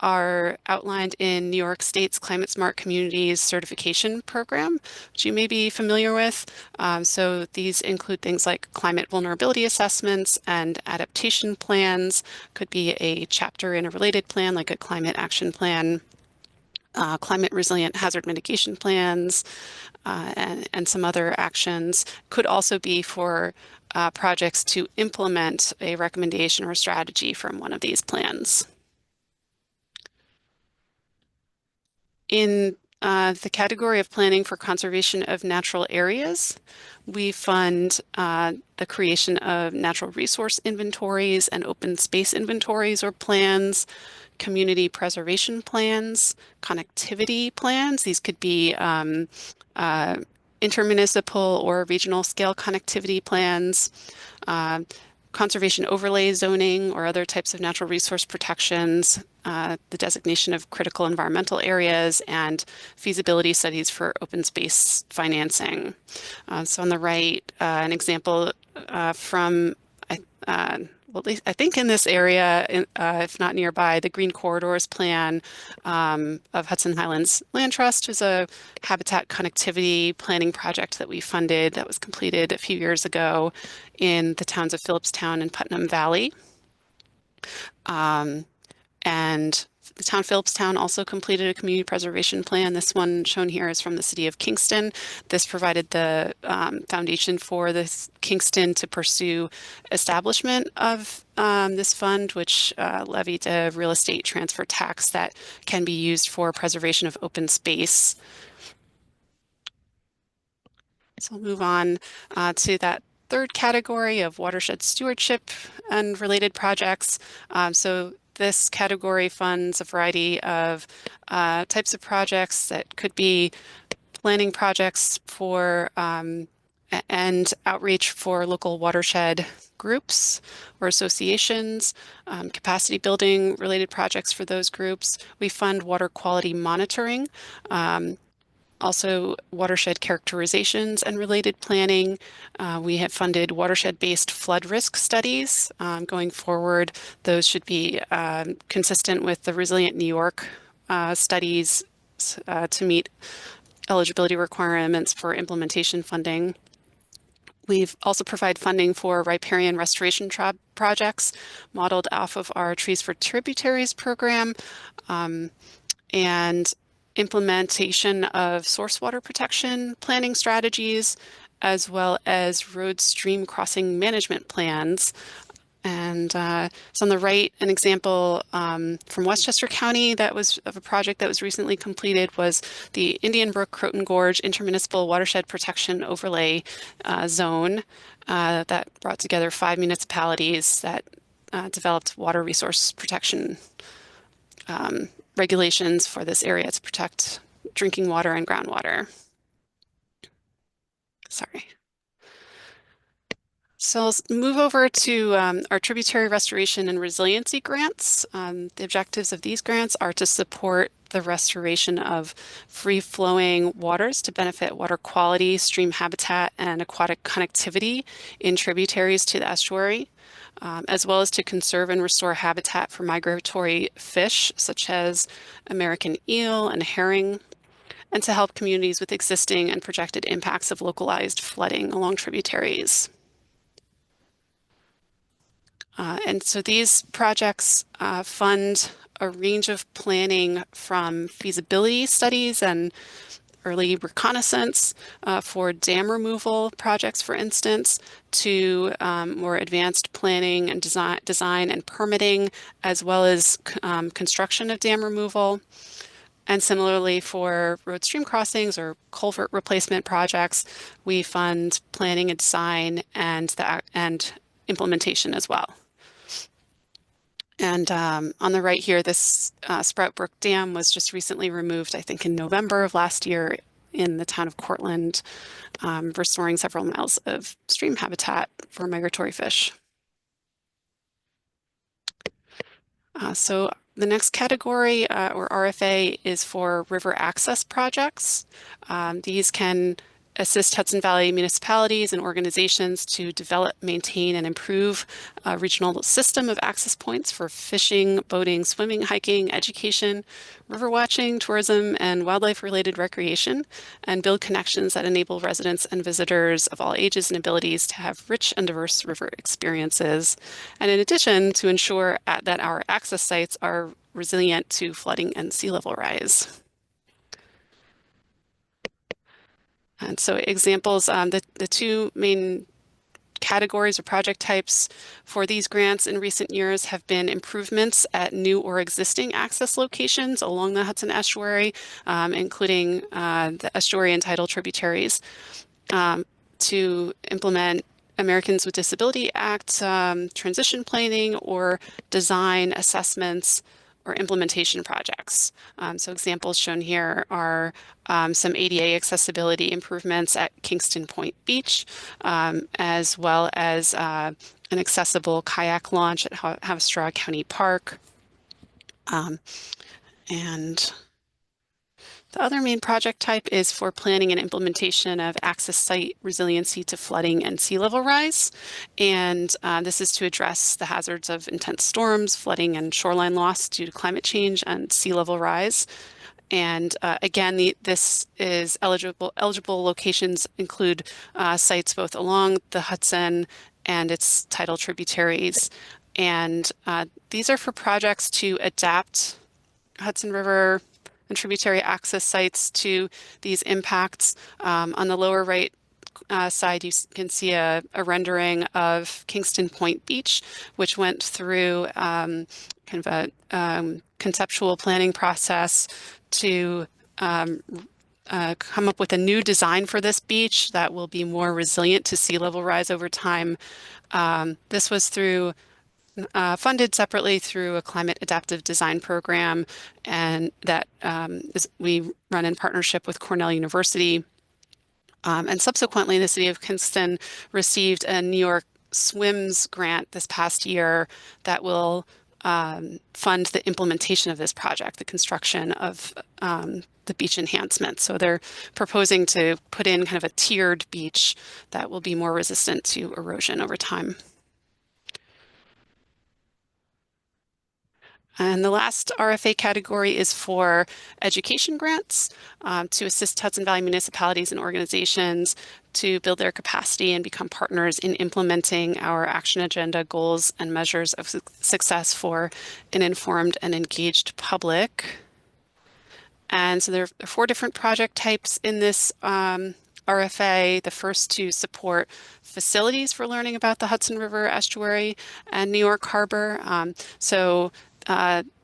are outlined in New York State's Climate Smart Communities Certification Program, which you may be familiar with. So these include things like climate vulnerability assessments and adaptation plans. Could be a chapter in a related plan, like a climate action plan. climate resilient hazard mitigation plans, and some other actions. Could also be for projects to implement a recommendation or strategy from one of these plans. In the category of planning for conservation of natural areas, we fund the creation of natural resource inventories and open space inventories or plans, community preservation plans, connectivity plans. These could be intermunicipal or regional scale connectivity plans, conservation overlay zoning or other types of natural resource protections, the designation of critical environmental areas, and feasibility studies for open space financing. So on the right, an example from, well, at least I think in this area, if not nearby, the Green Corridors Plan of Hudson Highlands Land Trust is a habitat connectivity planning project that we funded that was completed a few years ago in the towns of Phillipstown and Putnam Valley. And the town of Phillipstown also completed a community preservation plan. This one shown here is from the city of Kingston. This provided the foundation for this Kingston to pursue establishment of this fund, which levied a real estate transfer tax that can be used for preservation of open space. So I'll move on to that third category of watershed stewardship and related projects. So this category funds a variety of types of projects that could be planning projects for and outreach for local watershed groups or associations, capacity building related projects for those groups. We fund water quality monitoring, also watershed characterizations and related planning. We have funded watershed-based flood risk studies. Going forward, those should be consistent with the Resilient New York studies to meet eligibility requirements for implementation funding. We've also provided funding for riparian restoration projects modeled off of our Trees for Tributaries program, and implementation of source water protection planning strategies, as well as road stream crossing management plans. And so on the right, an example from Westchester County that was of a project that was recently completed was the Indian Brook Croton Gorge Intermunicipal Watershed Protection Overlay Zone that brought together 5 municipalities that developed water resource protection regulations for this area to protect drinking water and groundwater. Sorry. So let's move over to our tributary restoration and resiliency grants. The objectives of these grants are to support the restoration of free-flowing waters to benefit water quality, stream habitat, and aquatic connectivity in tributaries to the estuary, as well as to conserve and restore habitat for migratory fish, such as American eel and herring, and to help communities with existing and projected impacts of localized flooding along tributaries. And so these projects fund a range of planning from feasibility studies and early reconnaissance for dam removal projects, for instance, to more advanced planning and design and permitting, as well as construction of dam removal. And similarly for road stream crossings or culvert replacement projects, we fund planning and design and implementation as well. And on the right here, this Sprout Brook Dam was just recently removed, I think in November of last year in the town of Cortland, restoring several miles of stream habitat for migratory fish. So the next category, or RFA, is for river access projects. These can assist Hudson Valley municipalities and organizations to develop, maintain, and improve a regional system of access points for fishing, boating, swimming, hiking, education, river watching, tourism, and wildlife-related recreation, and build connections that enable residents and visitors of all ages and abilities to have rich and diverse river experiences. And in addition, to ensure that our access sites are resilient to flooding and sea level rise. And so examples, the two main categories or project types for these grants in recent years have been improvements at new or existing access locations along the Hudson Estuary, including the estuary and tidal tributaries, to implement Americans with Disability Act transition planning or design assessments or implementation projects. So examples shown here are some ADA accessibility improvements at Kingston Point Beach, as well as an accessible kayak launch at Housatonic County Park. And the other main project type is for planning and implementation of access site resiliency to flooding and sea level rise. And this is to address the hazards of intense storms, flooding, and shoreline loss due to climate change and sea level rise. And again, this is eligible locations include sites both along the Hudson and its tidal tributaries. And these are for projects to adapt Hudson River and tributary access sites to these impacts. On the lower right side, you can see a rendering of Kingston Point Beach, which went through kind of a conceptual planning process to come up with a new design for this beach that will be more resilient to sea level rise over time. This was funded separately through a climate adaptive design program, and that we run in partnership with Cornell University. And subsequently, the city of Kingston received a New York SWIMS grant this past year that will fund the implementation of this project, the construction of the beach enhancement. So they're proposing to put in kind of a tiered beach that will be more resistant to erosion over time. And the last RFA category is for education grants to assist Hudson Valley municipalities and organizations to build their capacity and become partners in implementing our action agenda goals and measures of success for an informed and engaged public. And so there are 4 different project types in this RFA. The first to support facilities for learning about the Hudson River Estuary and New York Harbor.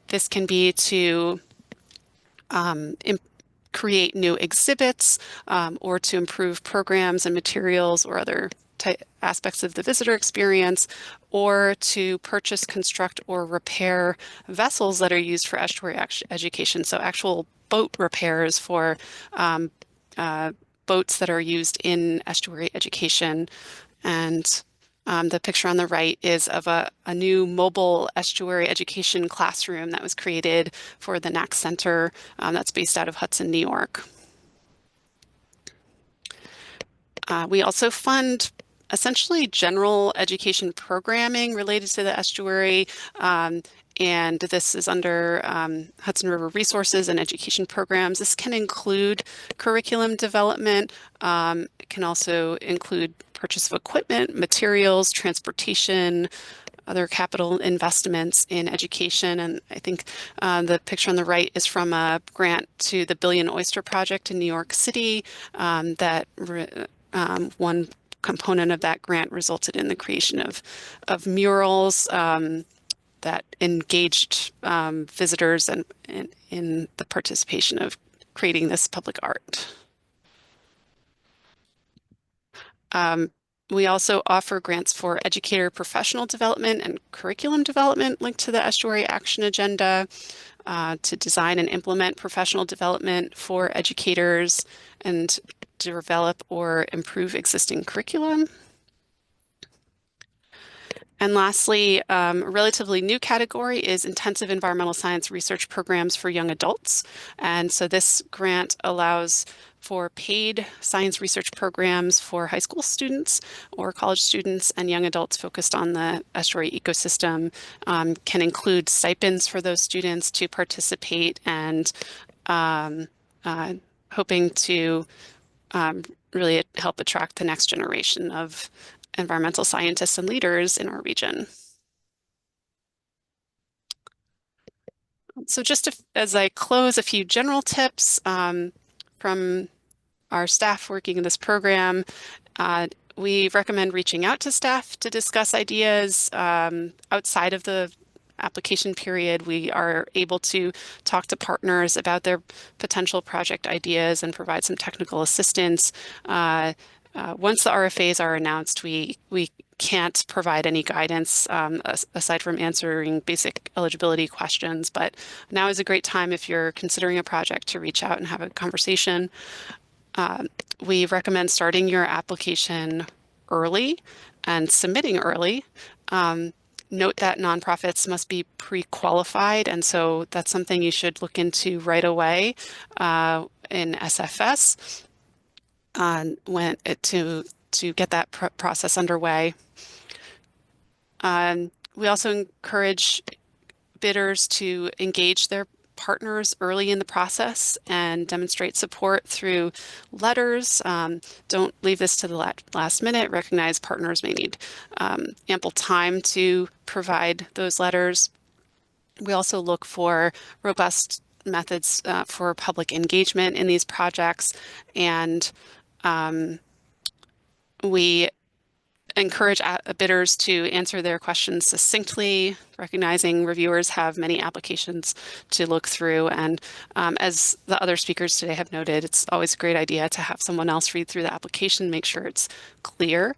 This can be to create new exhibits or to improve programs and materials or other aspects of the visitor experience, or to purchase, construct, or repair vessels that are used for estuary education. So actual boat repairs for boats that are used in estuary education. And the picture on the right is of a new mobile estuary education classroom that was created for the NAC Center that's based out of Hudson, New York. We also fund essentially general education programming related to the estuary, and this is under Hudson River Resources and Education Programs. This can include curriculum development. It can also include purchase of equipment, materials, transportation, other capital investments in education. And I think the picture on the right is from a grant to the Billion Oyster Project in New York City that one component of that grant resulted in the creation of murals that engaged visitors and in the participation of creating this public art. We also offer grants for educator professional development and curriculum development linked to the Estuary Action Agenda to design and implement professional development for educators and to develop or improve existing curriculum. And lastly, a relatively new category is intensive environmental science research programs for young adults. And so this grant allows for paid science research programs for high school students or college students and young adults focused on the estuary ecosystem. Can include stipends for those students to participate and hoping to really help attract the next generation of environmental scientists and leaders in our region. So just as I close, a few general tips from our staff working in this program. We recommend reaching out to staff to discuss ideas outside of the application period. We are able to talk to partners about their potential project ideas and provide some technical assistance. Once the RFAs are announced, we can't provide any guidance aside from answering basic eligibility questions, but now is a great time if you're considering a project to reach out and have a conversation. We recommend starting your application early and submitting early. Note that nonprofits must be pre-qualified, and so that's something you should look into right away in SFS to get that process underway. We also encourage bidders to engage their partners early in the process and demonstrate support through letters. Don't leave this to the last minute. Recognize partners may need ample time to provide those letters. We also look for robust methods for public engagement in these projects, and we encourage bidders to answer their questions succinctly, recognizing reviewers have many applications to look through. And as the other speakers today have noted, it's always a great idea to have someone else read through the application, make sure it's clear.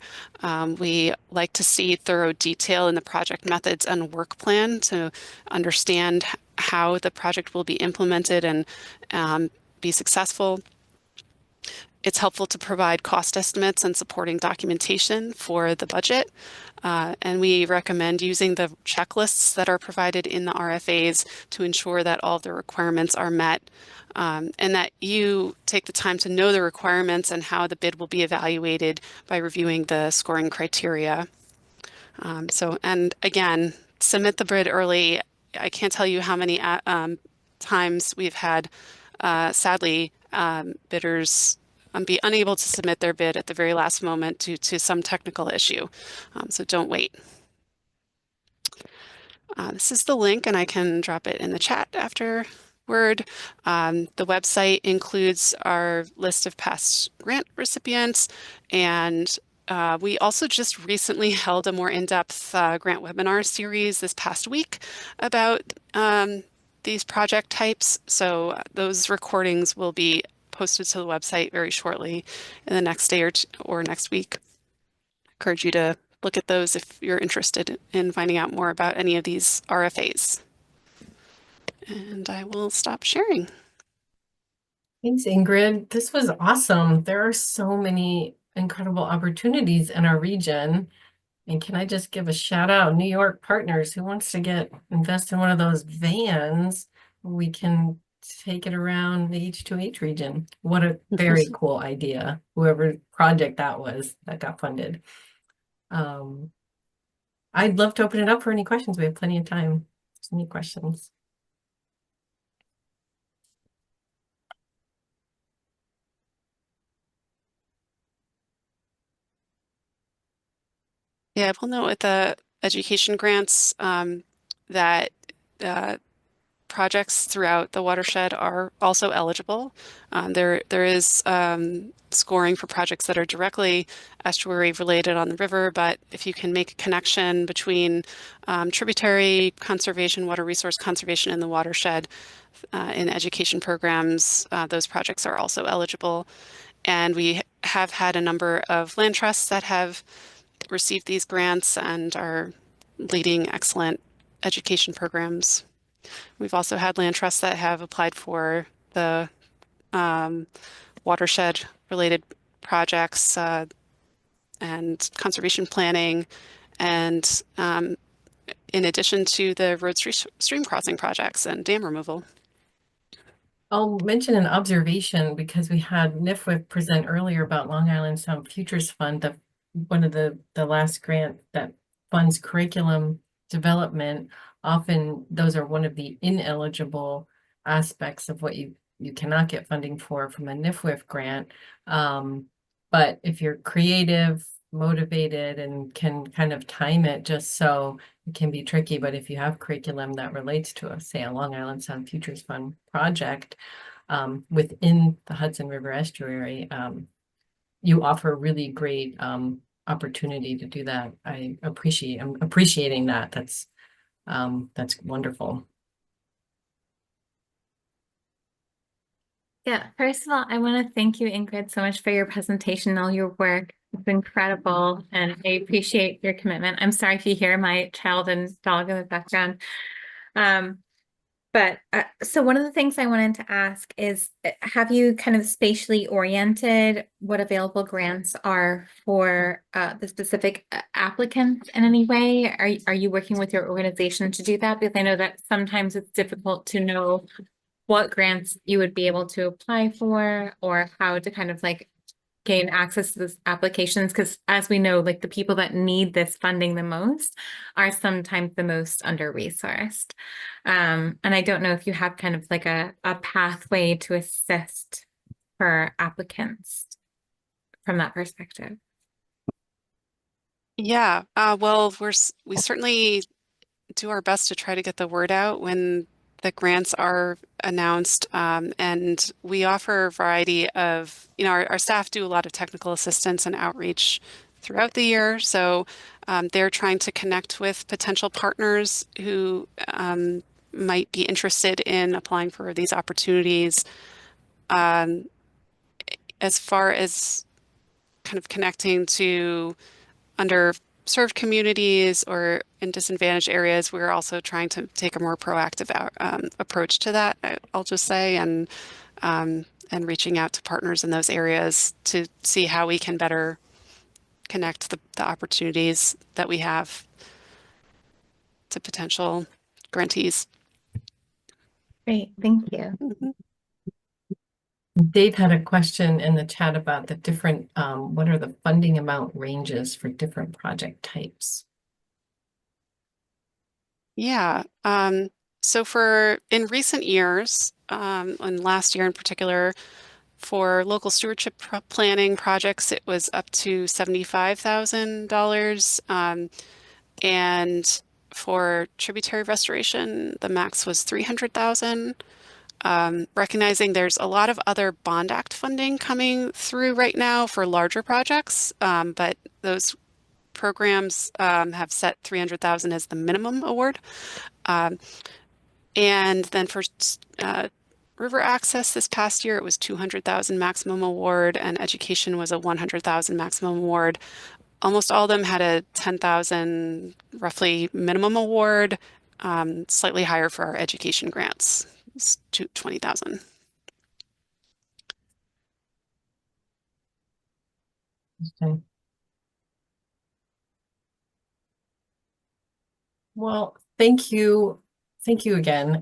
We like to see thorough detail in the project methods and work plan to understand how the project will be implemented and be successful. It's helpful to provide cost estimates and supporting documentation for the budget. And we recommend using the checklists that are provided in the RFAs to ensure that all of the requirements are met, and that you take the time to know the requirements and how the bid will be evaluated by reviewing the scoring criteria. And again, submit the bid early. I can't tell you how many times we've had, sadly, bidders be unable to submit their bid at the very last moment due to some technical issue. So don't wait. This is the link, and I can drop it in the chat afterward. The website includes our list of past grant recipients, and we also just recently held a more in-depth grant webinar series this past week about these project types. So those recordings will be posted to the website very shortly in the next day or next week. I encourage you to look at those if you're interested in finding out more about any of these RFAs. And I will stop sharing. Thanks, Ingrid. This was awesome. There are so many incredible opportunities in our region. And can I just give a shout out, New York partners, who wants to invest in one of those vans? We can take it around the H2H region. What a very cool idea, whoever project that was that got funded. I'd love to open it up for any questions. We have plenty of time. Any questions? Yeah, I will note with the education grants that projects throughout the watershed are also eligible. There is scoring for projects that are directly estuary related on the river, but if you can make a connection between tributary conservation, water resource conservation in the watershed in education programs, those projects are also eligible. And we have had a number of land trusts that have received these grants and are leading excellent education programs. We've also had land trusts that have applied for the watershed related projects and conservation planning, and in addition to the road stream crossing projects and dam removal. I'll mention an observation because we had NIFWIF present earlier about Long Island Sound Futures Fund, one of the last grant that funds curriculum development. Often those are one of the ineligible aspects of what you cannot get funding for from a NIFWIF grant. But if you're creative, motivated, and can kind of time it just so, it can be tricky. But if you have curriculum that relates to, say, a Long Island Sound Futures Fund project, within the Hudson River Estuary, you offer really great opportunity to do that. I'm appreciating that. That's wonderful. Yeah, first of all, I want to thank you, Ingrid, so much for your presentation and all your work. It's incredible, and I appreciate your commitment. I'm sorry if you hear my child and dog in the background. So one of the things I wanted to ask is, have you kind of spatially oriented what available grants are for the specific applicants in any way? Are you working with your organization to do that? Because I know that sometimes it's difficult to know what grants you would be able to apply for, or how to kind of like gain access to those applications. Because as we know, like the people that need this funding the most are sometimes the most under-resourced. And I don't know if you have kind of like a pathway to assist for applicants from that perspective. Yeah, well, we certainly do our best to try to get the word out when the grants are announced, and we offer a variety of, our staff do a lot of technical assistance and outreach throughout the year. So they're trying to connect with potential partners who might be interested in applying for these opportunities. As far as kind of connecting to underserved communities or in disadvantaged areas, we're also trying to take a more proactive approach to that, I'll just say, and reaching out to partners in those areas to see how we can better connect the opportunities that we have to potential grantees. Great, thank you. Mm-hmm. Dave had a question in the chat about the different, what are the funding amount ranges for different project types? Yeah, so in recent years, and last year in particular, for local stewardship planning projects, it was up to $75,000. And for tributary restoration, the max was $300,000. Recognizing there's a lot of other Bond Act funding coming through right now for larger projects, but those programs have set $300,000 as the minimum award. And then for river access this past year, it was $200,000 maximum award, and education was a $100,000 maximum award. Almost all of them had a $10,000 roughly minimum award, slightly higher for our education grants. It's $20,000. Okay. Well, thank you. Thank you again.